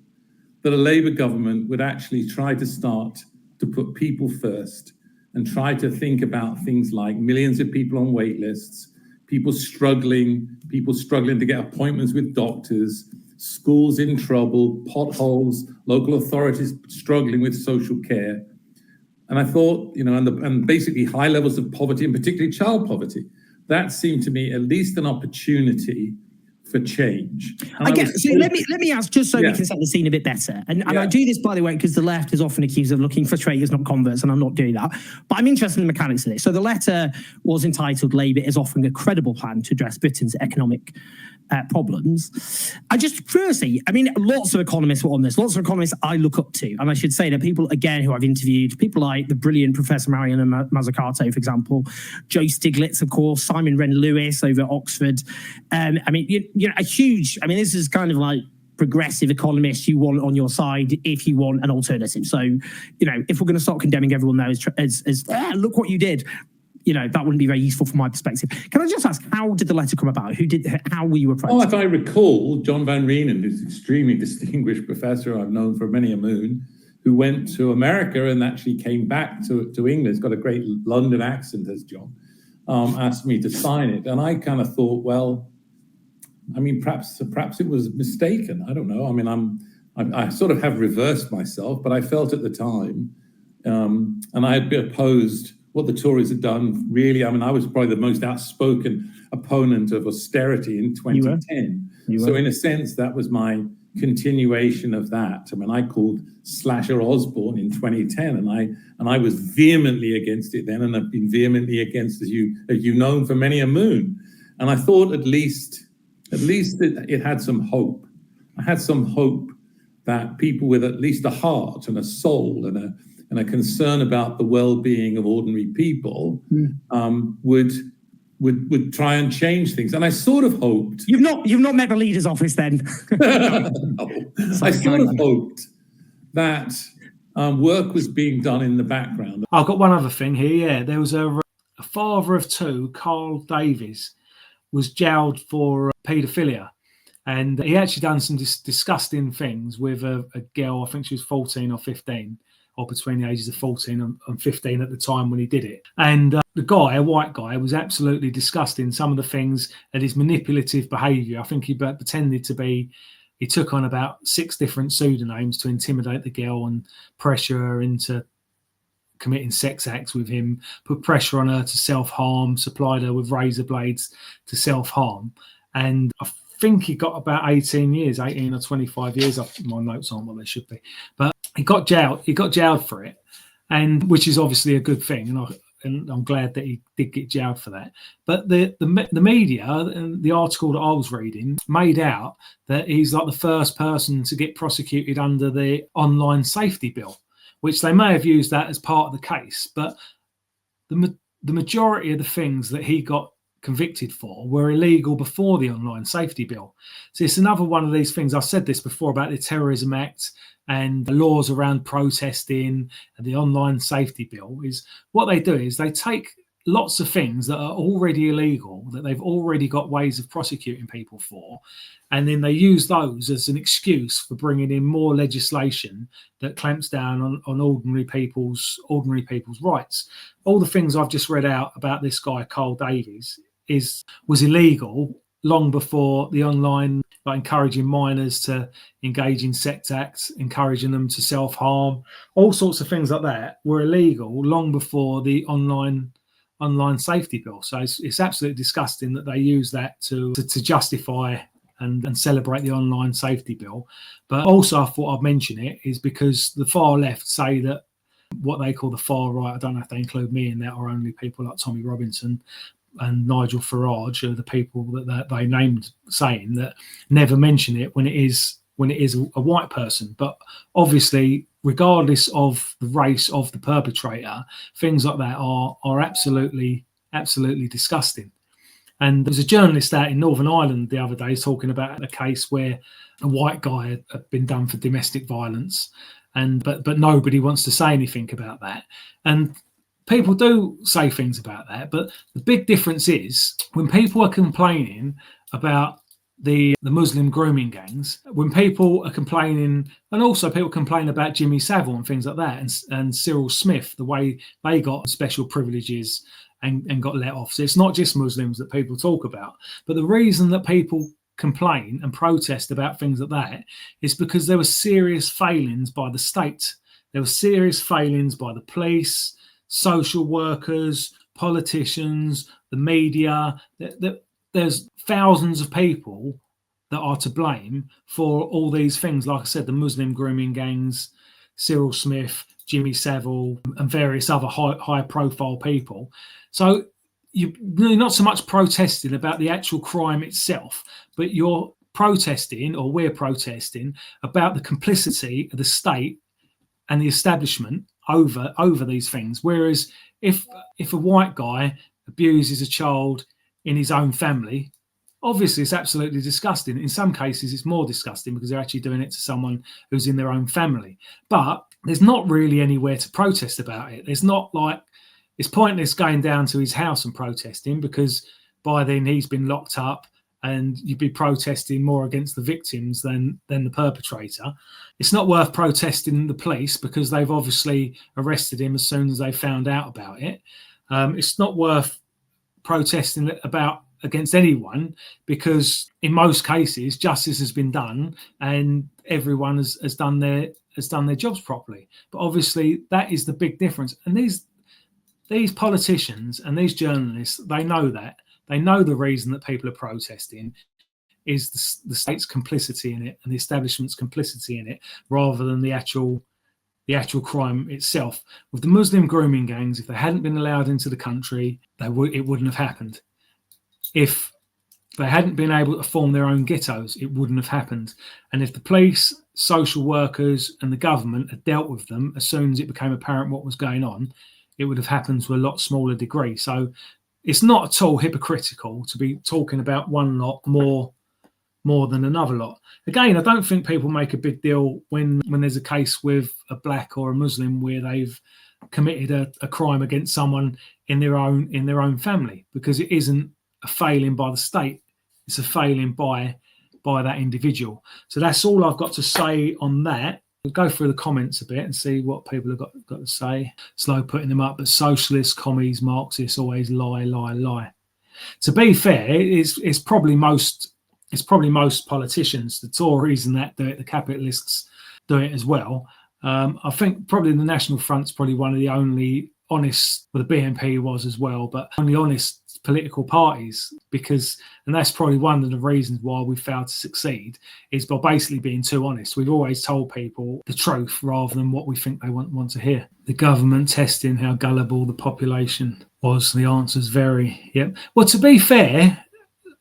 D: that a Labour government would actually try to start to put people first and try to think about things like millions of people on wait lists, people struggling to get appointments with doctors, schools in trouble, potholes, local authorities struggling with social care. And I thought, and basically high levels of poverty, and particularly child poverty. That seemed to me at least an opportunity for change.
C: I guess, so let me ask, just so we can set the scene a bit better. And I do this, by the way, because the left is often accused of looking for traitors, not converts, and I'm not doing that. But I'm interested in the mechanics of this. So the letter was entitled "Labour is offering a credible plan to address Britain's economic problems." Firstly, I mean, lots of economists were on this. Lots of economists I look up to. And I should say that people, again, who I've interviewed, people like the brilliant Professor Mariana Mazzucato, for example, Joe Stiglitz, of course, Simon Wren-Lewis over at Oxford. I mean, this is kind of like progressive economists you want on your side if you want an alternative. So, if we're going to start condemning everyone now as look what you did, that wouldn't be very useful from my perspective. Can I just ask, how did the letter come about? How were you approached?
D: Oh, if I recall, John Van Reenen, who's an extremely distinguished professor I've known for many a moon, who went to America and actually came back to England, he's got a great London accent, as John, asked me to sign it. And I kind of thought, well, I mean, perhaps it was mistaken. I don't know. I mean, I sort of have reversed myself, but I felt at the time, and I had been opposed what the Tories had done, really. I mean, I was probably the most outspoken opponent of austerity in 2010. So in a sense, that was my continuation of that. I mean, I called Slasher Osborne in 2010, and I was vehemently against it then, and I've been vehemently against, as you've known, for many a moon. And I thought at least it had some hope. I had some hope that people with at least a heart and a soul and a concern about the well-being of ordinary people would try and change things. And I sort of hoped...
C: You've not met the leader's office then?
D: No. I sort of hoped that work was being done in the background.
A: I've got one other thing here. Yeah, there was a father of two, Carl Davies, was jailed for paedophilia. And he actually done some disgusting things with a girl. I think she was 14 or 15, or between the ages of 14 and 15 at the time when he did it. And the guy, a white guy, was absolutely disgusting. Some of the things and his manipulative behaviour. I think he pretended to be. He took on about 6 different pseudonyms to intimidate the girl and pressure her into committing sex acts with him, put pressure on her to self-harm, supplied her with razor blades to self-harm. And I think he got about 18 or 25 years. My notes aren't what they should be. But he got jailed for it, and which is obviously a good thing. And I'm glad that he did get jailed for that. But the media and the article that I was reading made out that he's like the first person to get prosecuted under the online safety bill, which they may have used that as part of the case. But the majority of the things that he got convicted for were illegal before the online safety bill. So it's another one of these things. I've said this before about the Terrorism Act and the laws around protesting and the online safety bill. Is what they do is they take lots of things that are already illegal, that they've already got ways of prosecuting people for, and then they use those as an excuse for bringing in more legislation that clamps down on ordinary people's rights. All the things I've just read out about this guy Carl Davies was illegal long before the online, like encouraging minors to engage in sex acts, encouraging them to self-harm, all sorts of things like that were illegal long before the online safety bill. So it's absolutely disgusting that they use that to justify and celebrate the online safety bill. But also I thought I'd mention it is because the far left say that what they call the far right, I don't know if they include me in that or only people like Tommy Robinson and Nigel Farage are the people that they named, saying that never mention it when it is a white person. But obviously, regardless of the race of the perpetrator, things like that are absolutely disgusting. And there was a journalist out in Northern Ireland the other day talking about a case where a white guy had been done for domestic violence, but nobody wants to say anything about that. And people do say things about that, but the big difference is when people are complaining about the Muslim grooming gangs, when people are complaining, and also people complain about Jimmy Savile and things like that, and Cyril Smith, the way they got special privileges and got let off. So it's not just Muslims that people talk about, but the reason that people complain and protest about things like that is because there were serious failings by the state. There were serious failings by the police, social workers, politicians, the media. There's thousands of people that are to blame for all these things. Like I said, the Muslim grooming gangs, Cyril Smith, Jimmy Savile, and various other high-profile people. So you're really not so much protesting about the actual crime itself, but you're protesting, or we're protesting, about the complicity of the state and the establishment over these things. Whereas if a white guy abuses a child in his own family, obviously it's absolutely disgusting. In some cases it's more disgusting because they're actually doing it to someone who's in their own family. But there's not really anywhere to protest about it. There's not, like, it's pointless going down to his house and protesting, because by then he's been locked up and you'd be protesting more against the victims than the perpetrator. It's not worth protesting the police because they've obviously arrested him as soon as they found out about it. It's not worth protesting against anyone because in most cases justice has been done and everyone has done their jobs properly. But obviously that is the big difference. And these politicians and these journalists, they know that. They know the reason that people are protesting is the state's complicity in it and the establishment's complicity in it, rather than the actual crime itself. With the Muslim grooming gangs, if they hadn't been allowed into the country, it wouldn't have happened. If they hadn't been able to form their own ghettos, it wouldn't have happened. And if the police, social workers, and the government had dealt with them as soon as it became apparent what was going on, it would have happened to a lot smaller degree. So it's not at all hypocritical to be talking about one lot more than another lot. Again, I don't think people make a big deal when there's a case with a black or a Muslim where they've committed a crime against someone in their own family, because it isn't a failing by the state, it's a failing by that individual. So that's all I've got to say on that. We'll go through the comments a bit and see what people have got to say. Slow putting them up, but socialists, commies, Marxists always lie, lie, lie. To be fair, it's probably most politicians, the Tories and that do it, the capitalists do it as well. I think probably the National Front's probably one of the only honest, well, the BNP was as well, but only honest political parties, and that's probably one of the reasons why we failed to succeed, is by basically being too honest. We've always told people the truth rather than what we think they want to hear. The government testing how gullible the population was. The answers vary. Yep. Well, to be fair,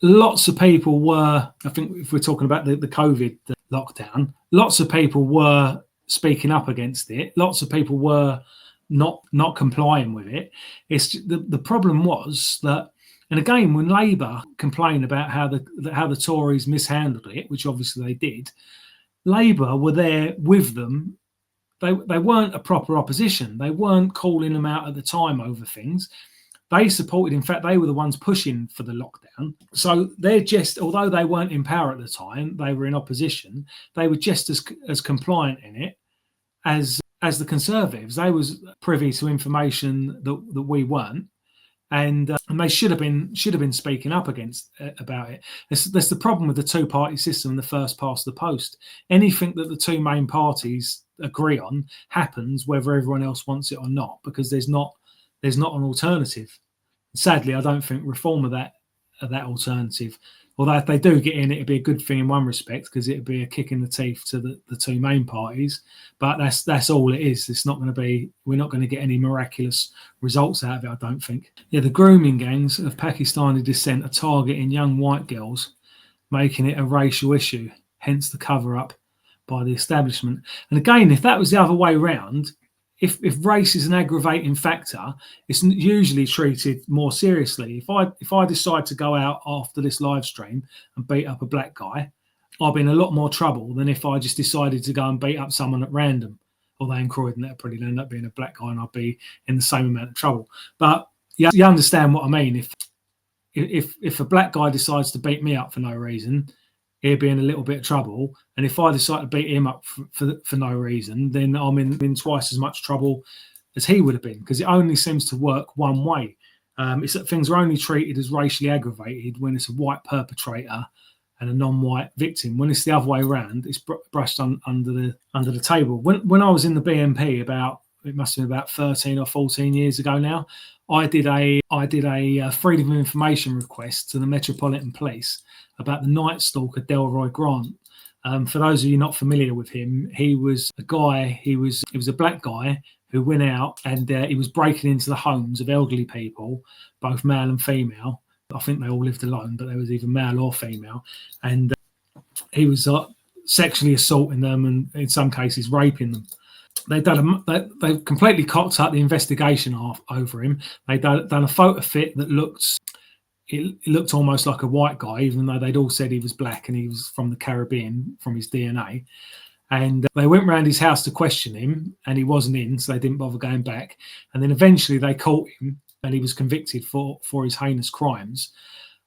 A: lots of people were, I think if we're talking about the COVID lockdown, lots of people were speaking up against it. Lots of people were not complying with it. It's the problem was that, and again, when Labour complained about how the Tories mishandled it, which obviously they did, Labour were there with them. They weren't a proper opposition. They weren't calling them out at the time over things. They supported, in fact, they were the ones pushing for the lockdown. So they're just, although they weren't in power at the time, they were in opposition. They were just as compliant in it as the Conservatives. They was privy to information that we weren't, and they should have been speaking up about it. That's the problem with the two-party system, the first past the post. Anything that the two main parties agree on happens, whether everyone else wants it or not, because there's not an alternative. Sadly, I don't think reform of that alternative. Although if they do get in, it'd be a good thing in one respect, because it'd be a kick in the teeth to the two main parties. But that's all it is. It's not going to be. We're not going to get any miraculous results out of it, I don't think. Yeah, the grooming gangs of Pakistani descent are targeting young white girls, making it a racial issue. Hence the cover-up by the establishment. And again, if that was the other way around, if race is an aggravating factor, it's usually treated more seriously. If I decide to go out after this live stream and beat up a black guy, I'll be in a lot more trouble than if I just decided to go and beat up someone at random. Although in Croydon, that'd probably end up being a black guy and I'd be in the same amount of trouble. But you understand what I mean. If a black guy decides to beat me up for no reason, he'll be in a little bit of trouble. And if I decide to beat him up for no reason, then I'm in twice as much trouble as he would have been, because it only seems to work one way. It's that things are only treated as racially aggravated when it's a white perpetrator and a non-white victim. When it's the other way around, it's brushed under the table. When I was in the BNP it must have been about 13 or 14 years ago now, I did a freedom of information request to the Metropolitan Police about the Night Stalker Delroy Grant. For those of you not familiar with him, he was a black guy who went out and he was breaking into the homes of elderly people, both male and female. I think they all lived alone, but there was either male or female. And he was sexually assaulting them and in some cases raping them. They completely cocked up the investigation over him. They done a photo fit that looked almost like a white guy, even though they'd all said he was black and he was from the Caribbean from his DNA. And they went round his house to question him, and he wasn't in, so they didn't bother going back. And then eventually they caught him, and he was convicted for his heinous crimes.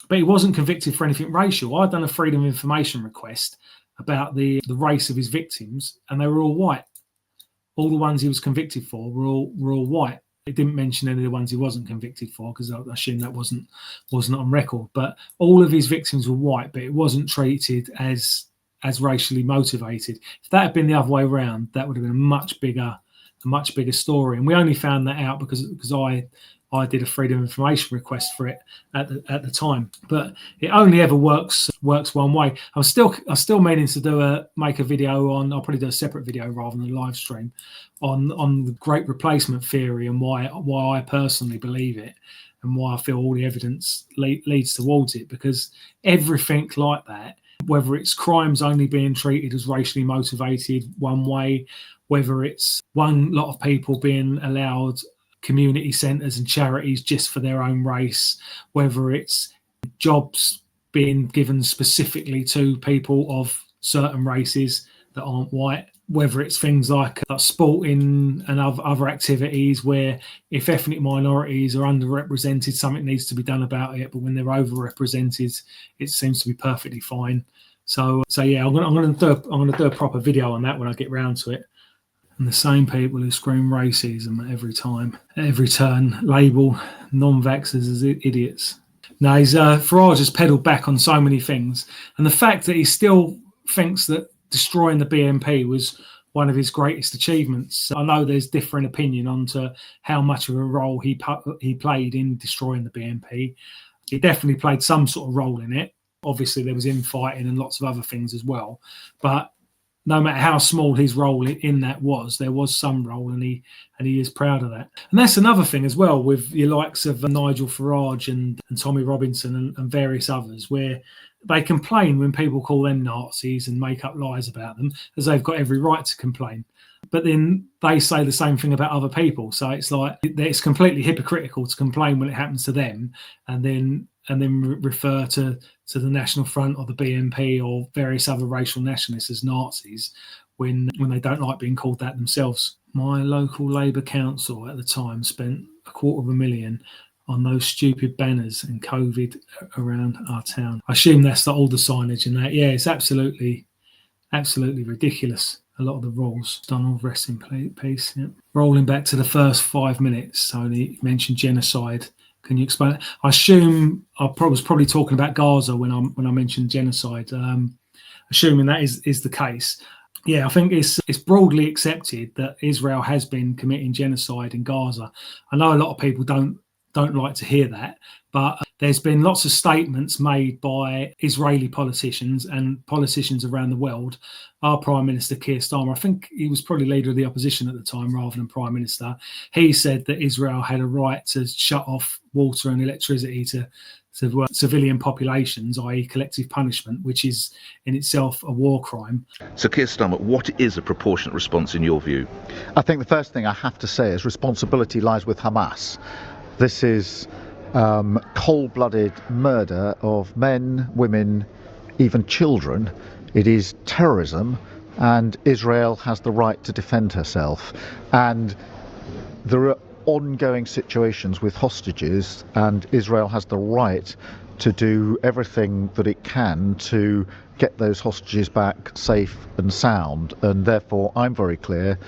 A: But he wasn't convicted for anything racial. I'd done a freedom of information request about the race of his victims, and they were all white. All the ones he was convicted for were all white. It didn't mention any of the ones he wasn't convicted for, because I assume that wasn't on record. But all of his victims were white, but it wasn't treated as racially motivated. If that had been the other way around, that would have been a much bigger much bigger story. And we only found that out because I did a freedom of information request for it at the time. But it only ever works one way. I'm still meaning to make a video on. I'll probably do a separate video rather than a live stream on the Great Replacement theory and why I personally believe it and why I feel all the evidence leads towards it. Because everything like that, whether it's crimes only being treated as racially motivated one way, whether it's one lot of people being allowed community centres and charities just for their own race, whether it's jobs being given specifically to people of certain races that aren't white, whether it's things like sporting and other activities where if ethnic minorities are underrepresented, something needs to be done about it, but when they're overrepresented, it seems to be perfectly fine. So yeah, I'm going to do a proper video on that when I get round to it. And the same people who scream racism at every turn, label non-vaxxers as idiots. Now, Farage has pedalled back on so many things. And the fact that he still thinks that destroying the BNP was one of his greatest achievements. I know there's different opinion onto how much of a role he played in destroying the BNP. He definitely played some sort of role in it. Obviously, there was infighting and lots of other things as well. But no matter how small his role in that was, there was some role, and he is proud of that. And that's another thing as well with your likes of Nigel Farage and Tommy Robinson and various others, where they complain when people call them Nazis and make up lies about them, as they've got every right to complain. But then they say the same thing about other people. So it's like it's completely hypocritical to complain when it happens to them, and then refer to the National Front or the BNP or various other racial nationalists as Nazis when they don't like being called that themselves. My local Labour council at the time spent $250,000 on those stupid banners and COVID around our town. I assume that's all the signage and that. Yeah, it's absolutely ridiculous. A lot of the rules. Donald, rest in peace. Yeah. Rolling back to the first 5 minutes, Tony mentioned genocide. Can you explain it? I assume I was probably talking about Gaza when I mentioned genocide. Assuming that is the case. Yeah, I think it's broadly accepted that Israel has been committing genocide in Gaza. I know a lot of people don't like to hear that, but there's been lots of statements made by Israeli politicians and politicians around the world. Our Prime Minister, Keir Starmer, I think he was probably leader of the opposition at the time rather than Prime Minister. He said that Israel had a right to shut off water and electricity to civilian populations, i.e. collective punishment, which is in itself a war crime.
E: So Keir Starmer, what is a proportionate response in your view?
F: I think the first thing I have to say is responsibility lies with Hamas. This is cold-blooded murder of men, women, even children. It is terrorism, and Israel has the right to defend herself. And there are ongoing situations with hostages, and Israel has the right to do everything that it can to get those hostages back safe and sound. And therefore, I'm very clear,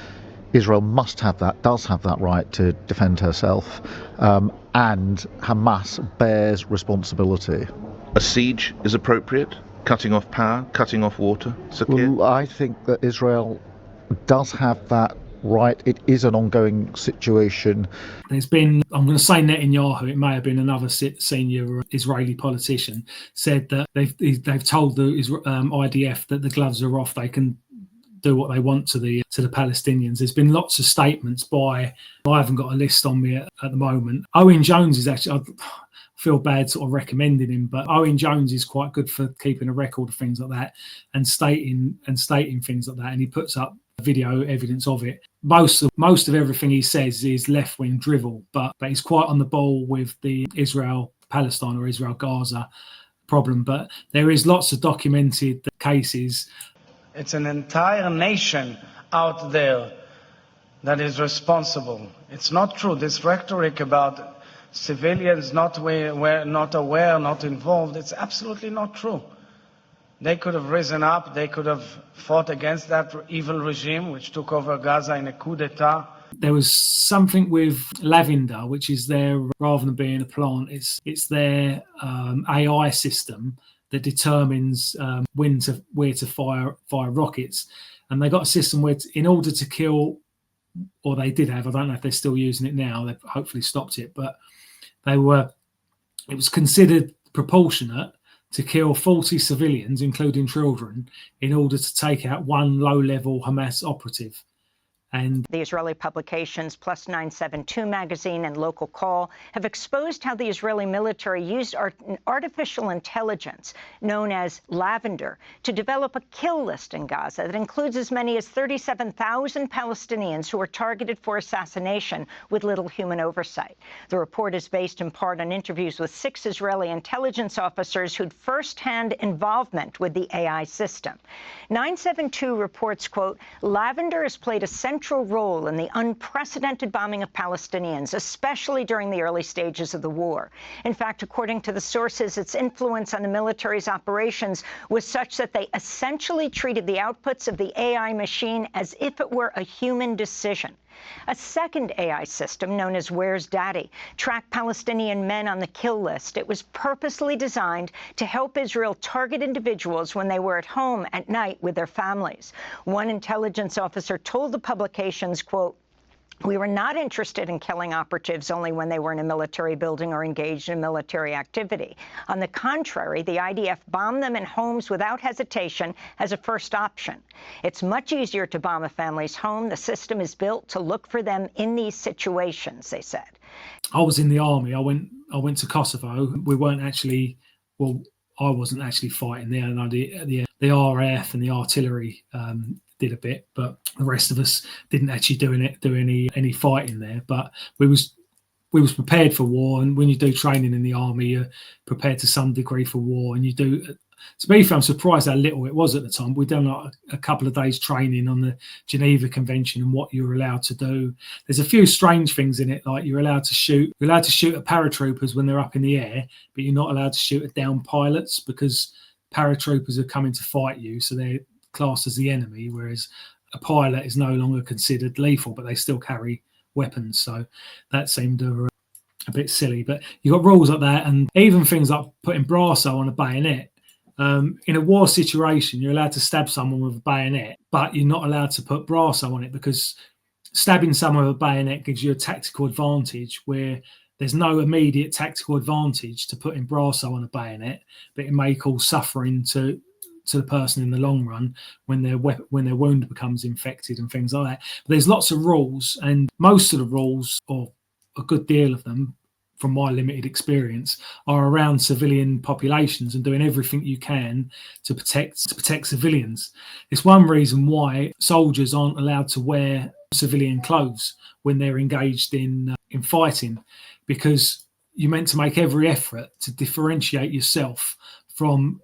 F: Israel does have that right to defend herself, and Hamas bears responsibility.
E: A siege is appropriate? Cutting off power, cutting off water?
F: Well, I think that Israel does have that right. It is an ongoing situation.
A: There's been, I'm going to say Netanyahu, it may have been another senior Israeli politician, said that they've told the IDF that the gloves are off, they can do what they want to the Palestinians. There's been lots of statements by, I haven't got a list on me at the moment. Owen Jones is actually, I feel bad sort of recommending him, but Owen Jones is quite good for keeping a record of things like that and stating things like that, and he puts up video evidence of it. Most of everything he says is left-wing drivel, but he's quite on the ball with the Israel-Palestine or Israel-Gaza problem. But there is lots of documented cases.
G: It's an entire nation out there that is responsible. It's not true. This rhetoric about civilians not aware, not involved, it's absolutely not true. They could have risen up. They could have fought against that evil regime which took over Gaza in a coup d'etat.
A: There was something with lavender, which is their, rather than being a plant, it's their AI system that determines where to fire rockets. And they got a system where, in order to kill or they did have, I don't know if they're still using it now, they've hopefully stopped it, but it was considered proportionate to kill 40 civilians, including children, in order to take out one low-level Hamas operative. And
H: the Israeli publications Plus 972 magazine and Local Call have exposed how the Israeli military used artificial intelligence known as Lavender to develop a kill list in Gaza that includes as many as 37,000 Palestinians who were targeted for assassination with little human oversight. The report is based in part on interviews with 6 Israeli intelligence officers who'd firsthand involvement with the AI system. 972 reports, quote, Lavender has played a central role in the unprecedented bombing of Palestinians, especially during the early stages of the war. In fact, according to the sources, its influence on the military's operations was such that they essentially treated the outputs of the AI machine as if it were a human decision. A second AI system, known as Where's Daddy, tracked Palestinian men on the kill list. It was purposely designed to help Israel target individuals when they were at home at night with their families. One intelligence officer told the publications, quote, we were not interested in killing operatives only when they were in a military building or engaged in military activity. On the contrary, the IDF bombed them in homes without hesitation as a first option. It's much easier to bomb a family's home. The system is built to look for them in these situations, they said.
A: I was in the army. I went to Kosovo. We weren't actually, well, I wasn't actually fighting there. And the RAF and the artillery did a bit, but the rest of us didn't actually do any fighting there. But we was prepared for war, and when you do training in the army, you're prepared to some degree for war. And you do. To be fair, I'm surprised how little it was at the time. We'd done like a couple of days training on the Geneva Convention and what you're allowed to do. There's a few strange things in it, like you're allowed to shoot at paratroopers when they're up in the air, but you're not allowed to shoot at down pilots because paratroopers are coming to fight you, so they're classed as the enemy, whereas a pilot is no longer considered lethal, but they still carry weapons. So that seemed a bit silly. But you got rules like that, and even things like putting brasso on a bayonet. In a war situation, you're allowed to stab someone with a bayonet, but you're not allowed to put brasso on it because stabbing someone with a bayonet gives you a tactical advantage where there's no immediate tactical advantage to putting brasso on a bayonet, but it may cause suffering to the person in the long run when their wound becomes infected and things like that. But there's lots of rules, and most of the rules, or a good deal of them, from my limited experience, are around civilian populations and doing everything you can to protect civilians. It's one reason why soldiers aren't allowed to wear civilian clothes when they're engaged in fighting, because you're meant to make every effort to differentiate yourself from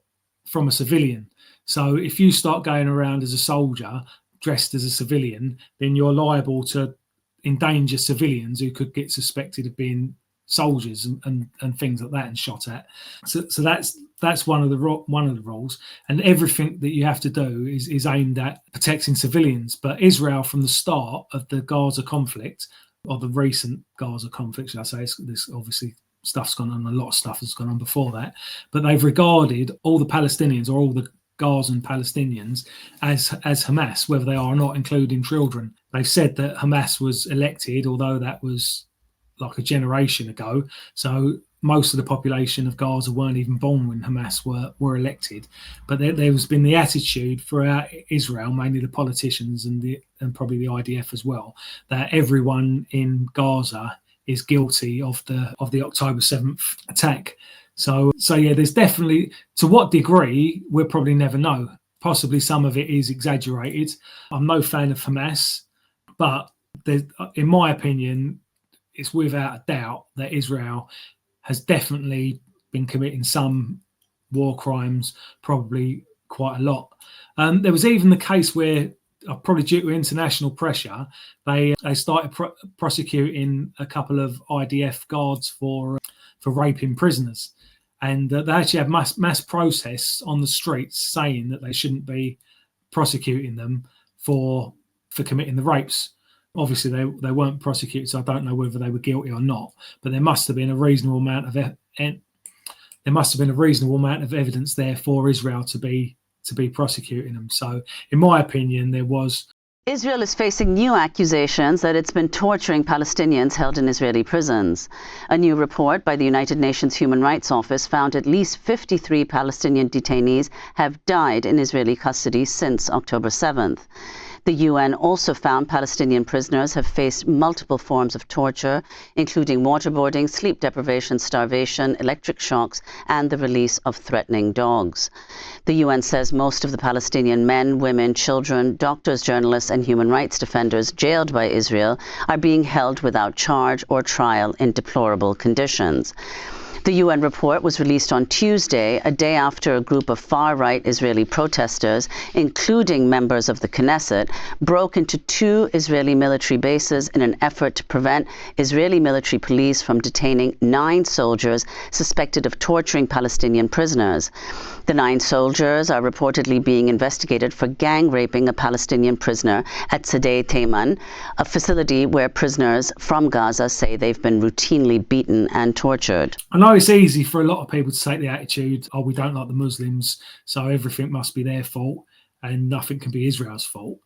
A: a civilian. So if you start going around as a soldier dressed as a civilian, then you're liable to endanger civilians who could get suspected of being soldiers and things like that and shot at. So that's one of the rules, and everything that you have to do is aimed at protecting civilians. But Israel, from the start of the Gaza conflict, or the recent Gaza conflict, should I say, this obviously stuff's gone on, a lot of stuff has gone on before that, but they've regarded all the Palestinians or all the Gazan Palestinians as Hamas, whether they are or not, including children. They've said that Hamas was elected, although that was like a generation ago. So most of the population of Gaza weren't even born when Hamas were elected. But there's been the attitude throughout Israel, mainly the politicians and probably the IDF as well, that everyone in Gaza is guilty of the October 7th attack. So yeah, there's definitely, to what degree, we'll probably never know. Possibly some of it is exaggerated. I'm no fan of Hamas, but in my opinion, it's without a doubt that Israel has definitely been committing some war crimes, probably quite a lot. There was even the case where, probably due to international pressure, they started prosecuting a couple of IDF guards for raping prisoners. And they actually had mass protests on the streets saying that they shouldn't be prosecuting them for committing the rapes. Obviously, they weren't prosecuted, so I don't know whether they were guilty or not. But there must have been a reasonable amount of evidence there for Israel to be prosecuting them. So, in my opinion, there was
I: Israel is facing new accusations that it's been torturing Palestinians held in Israeli prisons. A new report by the United Nations Human Rights Office found at least 53 Palestinian detainees have died in Israeli custody since October 7th. The UN also found Palestinian prisoners have faced multiple forms of torture, including waterboarding, sleep deprivation, starvation, electric shocks, and the release of threatening dogs. The UN says most of the Palestinian men, women, children, doctors, journalists, and human rights defenders jailed by Israel are being held without charge or trial in deplorable conditions. The UN report was released on Tuesday, a day after a group of far-right Israeli protesters, including members of the Knesset, broke into 2 Israeli military bases in an effort to prevent Israeli military police from detaining 9 soldiers suspected of torturing Palestinian prisoners. The 9 soldiers are reportedly being investigated for gang raping a Palestinian prisoner at Sadeh Tayman, a facility where prisoners from Gaza say they've been routinely beaten and tortured.
A: I know it's easy for a lot of people to take the attitude, oh, we don't like the Muslims, so everything must be their fault and nothing can be Israel's fault.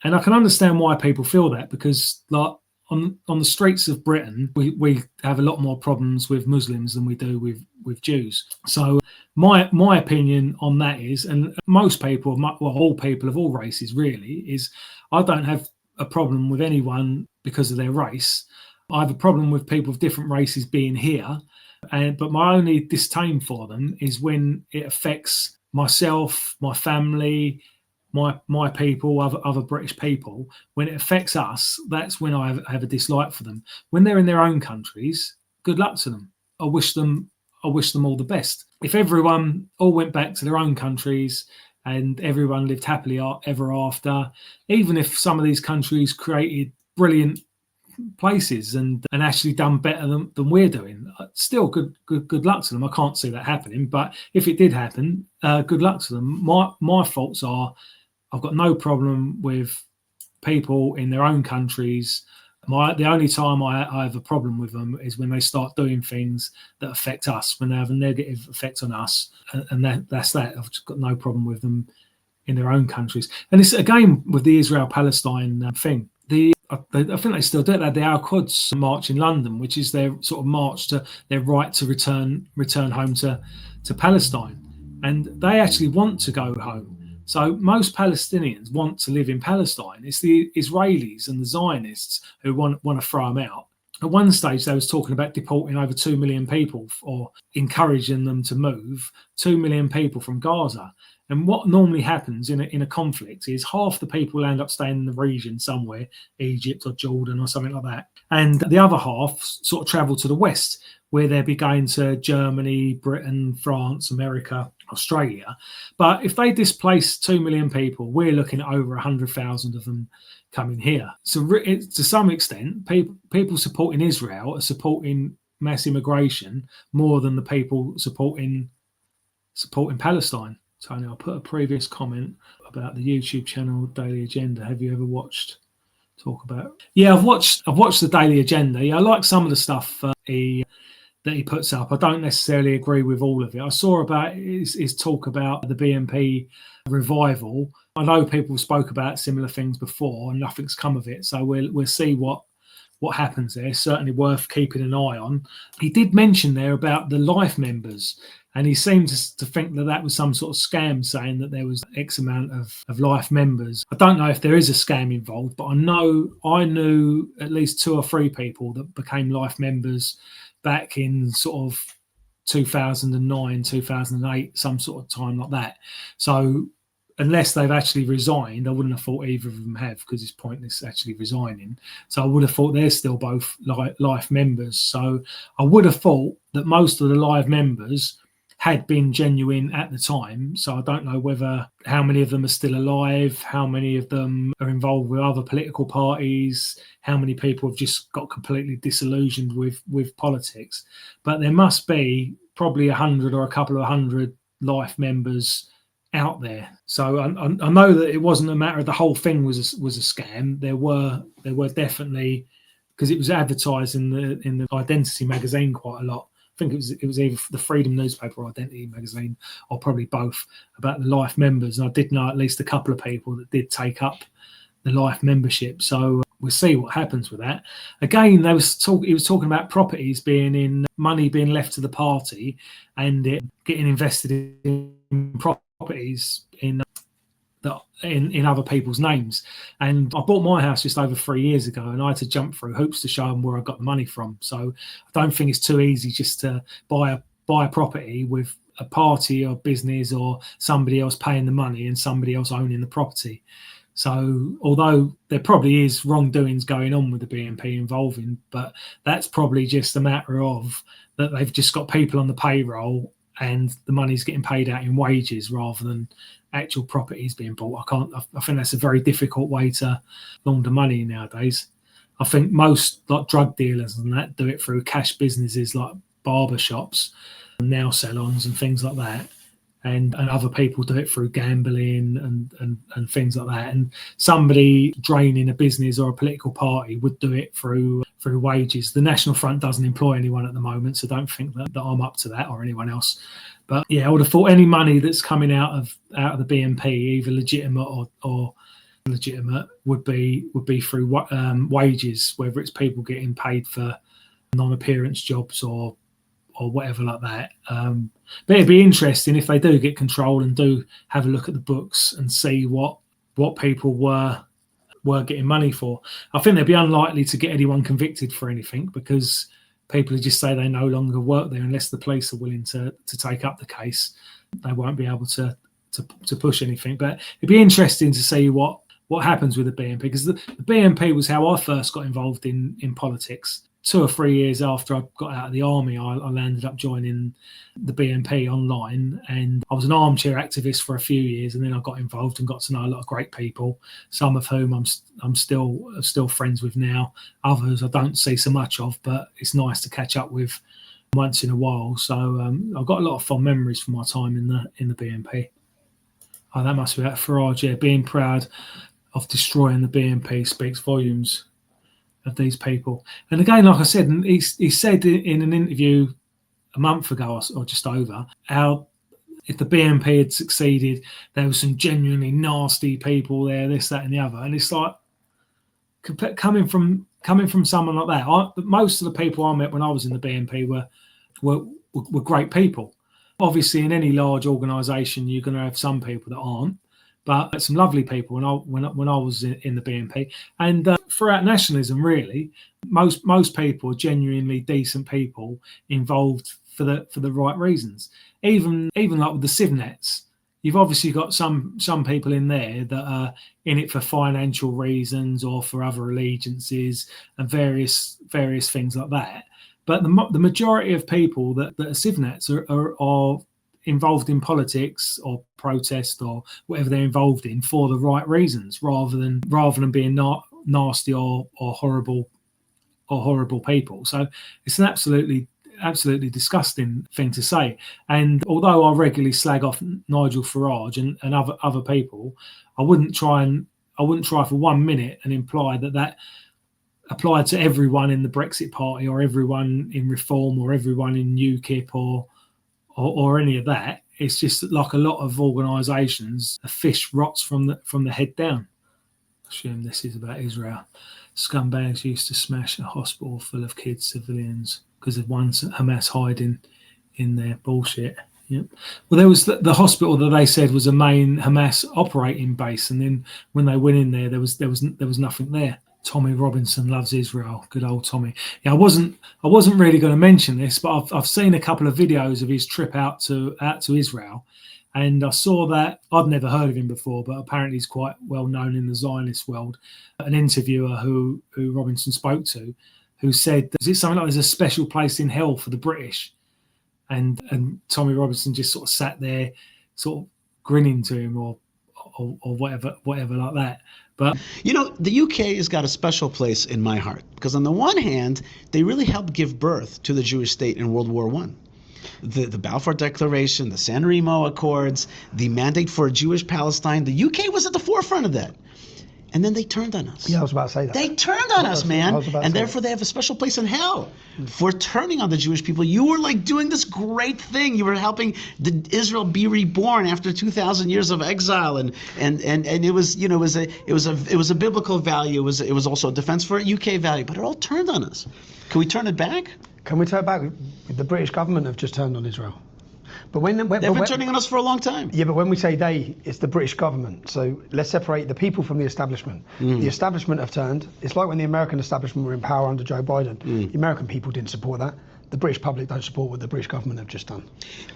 A: And I can understand why people feel that, because like on the streets of Britain, we have a lot more problems with Muslims than we do with Jews. So my opinion on that is, and most people, well, all people of all races really, is I don't have a problem with anyone because of their race. I have a problem with people of different races being here. But my only disdain for them is when it affects myself, my family, my people, other British people. When it affects us, that's when I have a dislike for them. When they're in their own countries, good luck to them. I wish them all the best. If everyone all went back to their own countries and everyone lived happily ever after, even if some of these countries created brilliant places and actually done better than we're doing, still good luck to them. I can't see that happening, but if it did happen, good luck to them. My faults are, I've got no problem with people in their own countries. The only time I have a problem with them is when they start doing things that affect us, when they have a negative effect on us, and that's that. I've just got no problem with them in their own countries. And it's again with the Israel-Palestine thing. I think they still do it. They had the Al-Quds march in London, which is their sort of march to their right to return home to Palestine. And they actually want to go home. So most Palestinians want to live in Palestine. It's the Israelis and the Zionists who want to throw them out. At one stage, they was talking about deporting over 2 million people or encouraging them to move 2 million people from Gaza. And what normally happens in a conflict is half the people end up staying in the region somewhere, Egypt or Jordan or something like that. And the other half sort of travel to the west, where they'll be going to Germany, Britain, France, America, Australia. But if they displace 2 million people, we're looking at over 100,000 of them coming here. So to some extent, people supporting Israel are supporting mass immigration more than the people supporting Palestine. Tony, I'll put a previous comment about the YouTube channel Daily Agenda. Have you ever watched? Talk about? Yeah, I've watched the Daily Agenda. Yeah, I like some of the stuff that he puts up. I don't necessarily agree with all of it. I saw about his talk about the BNP revival. I know people spoke about similar things before, and nothing's come of it. So we'll see what happens there. Certainly worth keeping an eye on. He did mention there about the life members. And he seemed to think that was some sort of scam, saying that there was X amount of life members. I don't know if there is a scam involved, but I knew at least 2 or 3 people that became life members back in sort of 2009, 2008, some sort of time like that. So unless they've actually resigned, I wouldn't have thought either of them have, because it's pointless actually resigning. So I would have thought they're still both life members. So I would have thought that most of the live members had been genuine at the time. So I don't know how many of them are still alive, how many of them are involved with other political parties, how many people have just got completely disillusioned with politics. But there must be probably 100 or a couple of 100 life members out there. So I know that it wasn't a matter of the whole thing was a scam. There were definitely, because it was advertised in the Identity magazine quite a lot. I think it was either the Freedom newspaper or Identity magazine, or probably both, about the life members. And I did know at least a couple of people that did take up life membership. So we'll see what happens with that. Again, he was talking about properties being in money being left to the party and it getting invested in properties in other people's names. And I bought my house just over 3 years ago, and I had to jump through hoops to show them where I got the money from. So I don't think it's too easy just to buy a property with a party or business or somebody else paying the money and somebody else owning the property. So although there probably is wrongdoings going on with the BNP involving, but that's probably just a matter of that they've just got people on the payroll and the money's getting paid out in wages rather than actual properties being bought. I think that's a very difficult way to launder money nowadays. I think most like drug dealers and that do it through cash businesses like barber shops, nail salons and things like that. And other people do it through gambling and things like that. And somebody draining a business or a political party would do it through wages. The National Front doesn't employ anyone at the moment, so don't think that I'm up to that or anyone else. But yeah, I would have thought any money that's coming out of the BNP, either legitimate or illegitimate, would be through wages, whether it's people getting paid for non-appearance jobs or whatever like that. But it'd be interesting if they do get control and do have a look at the books and see what people were getting money for. I think they'd be unlikely to get anyone convicted for anything because people who just say they no longer work there, unless the police are willing to take up the case, they won't be able to push anything. But it'd be interesting to see what happens with the BNP, because the BNP was how I first got involved in politics. 2 or 3 years after I got out of the army, I landed up joining the BNP online, and I was an armchair activist for a few years, and then I got involved and got to know a lot of great people, some of whom I'm still friends with now. Others I don't see so much of, but it's nice to catch up with once in a while. So I've got a lot of fond memories from my time in the BNP. Oh, that must be that Farage. Yeah, being proud of destroying the BNP speaks volumes of these people. And again, like I said, and he said in an interview a month ago or just over, how if the BNP had succeeded, there were some genuinely nasty people there, this, that, and the other. And it's like coming from someone like that. Most of the people I met when I was in the BNP were great people. Obviously, in any large organisation, you're going to have some people that aren't. But some lovely people when I was in the BNP, and throughout nationalism, really, most people are genuinely decent people involved for the right reasons. Even like with the CivNets, you've obviously got some people in there that are in it for financial reasons or for other allegiances and various things like that. But the majority of people that are CivNets are involved in politics or protest or whatever they're involved in for the right reasons, rather than being nasty or horrible people. So it's an absolutely disgusting thing to say. And although I regularly slag off Nigel Farage and other people, I wouldn't try for 1 minute and imply that applied to everyone in the Brexit Party or everyone in Reform or everyone in UKIP or any of that. It's just like a lot of organisations, a fish rots from the head down. I assume this is about Israel. Scumbags used to smash a hospital full of kids, civilians, because of one Hamas hiding in their bullshit. Yep. Well, there was the hospital that they said was a main Hamas operating base, and then when they went in there was nothing there. Tommy Robinson loves Israel. Good old Tommy. Yeah, I wasn't really going to mention this, but I've seen a couple of videos of his trip out to Israel, and I saw that I'd never heard of him before, but apparently he's quite well known in the Zionist world. An interviewer who Robinson spoke to, who said, "Is it something like there's a special place in hell for the British?" And Tommy Robinson just sort of sat there, sort of grinning to him or whatever like that. But
J: the UK has got a special place in my heart because on the one hand, they really helped give birth to the Jewish state in World War I. The Balfour Declaration, the San Remo Accords, the mandate for a Jewish Palestine, the UK was at the forefront of that. And then they turned on us.
K: Yeah, I was about to say that.
J: They turned on us, man. And therefore they have a special place in hell for turning on the Jewish people. You were like doing this great thing. You were helping Israel be reborn after 2,000 years of exile, and it was, you know, it was a biblical value. It was also a defense for a UK value, but it all turned on us. Can we turn it back?
K: Can we turn it back? The British government have just turned on Israel. But they've
J: been turning on us for a long time.
K: Yeah, but when we say they, it's the British government. So let's separate the people from the establishment. The establishment have turned. It's like when the American establishment were in power under Joe Biden. The American people didn't support that. The British public don't support what the British government have just done.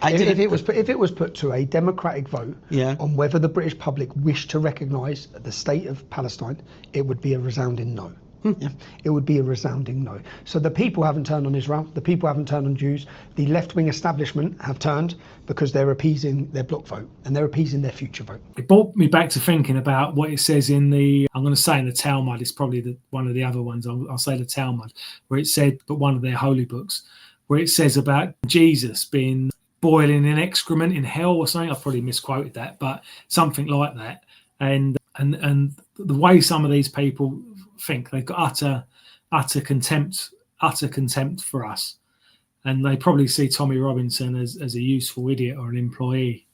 K: If it was put to a democratic vote on whether the British public wished to recognise the state of Palestine, it would be a resounding no. Yeah, it would be a resounding no. So the people haven't turned on Israel. The people haven't turned on Jews. The left-wing establishment have turned because they're appeasing their bloc vote and they're appeasing their future vote.
A: It brought me back to thinking about what it says in the, I'm going to say in the Talmud, it's probably one of the other ones, I'll say the Talmud, where it said, but one of their holy books, where it says about Jesus being boiling in excrement in hell or something. I've probably misquoted that, but something like that. And the way some of these people think, they've got utter contempt for us, and they probably see Tommy Robinson as a useful idiot or an employee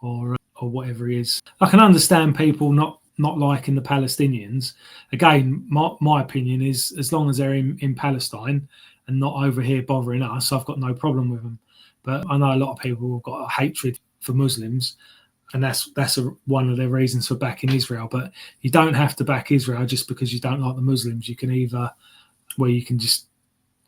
A: or whatever he is. I can understand people not liking the Palestinians. Again, my opinion is, as long as they're in Palestine and not over here bothering us, I've got no problem with them. But I know a lot of people have got a hatred for Muslims, and that's one of their reasons for backing Israel. But you don't have to back Israel just because you don't like the Muslims. You can you can just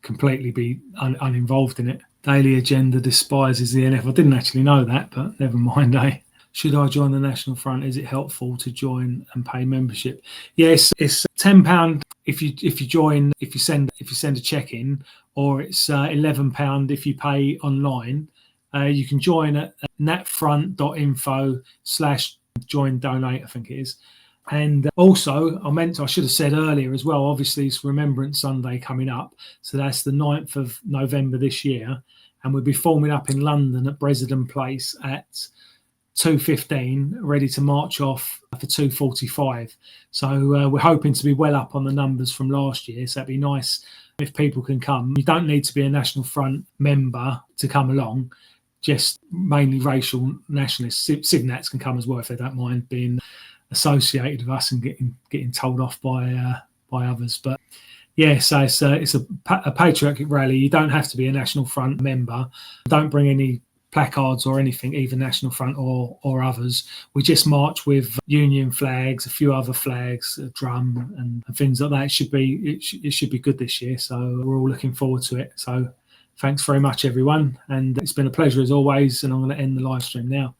A: completely be uninvolved in it. Daily Agenda despises the NF. I didn't actually know that, but never mind, eh? Should I join the National Front? Is it helpful to join and pay membership? Yes, it's £10 if you join, if you send a check in, or it's £11 if you pay online. You can join at natfront.info/join donate, I think it is. And also, I should have said earlier as well, obviously it's Remembrance Sunday coming up. So that's the 9th of November this year. And we'll be forming up in London at Bresenden Place at 2:15, ready to march off for 2:45. So we're hoping to be well up on the numbers from last year. So it'd be nice if people can come. You don't need to be a National Front member to come along. Just mainly racial nationalists. Civ Nats can come as well if they don't mind being associated with us and getting told off by others. But yeah, so it's a patriotic rally. You don't have to be a National Front member. Don't bring any placards or anything, either National Front or others. We just march with Union flags, a few other flags, a drum and things like that. It should be good this year. So we're all looking forward to it. So thanks very much, everyone. And it's been a pleasure as always. And I'm going to end the live stream now.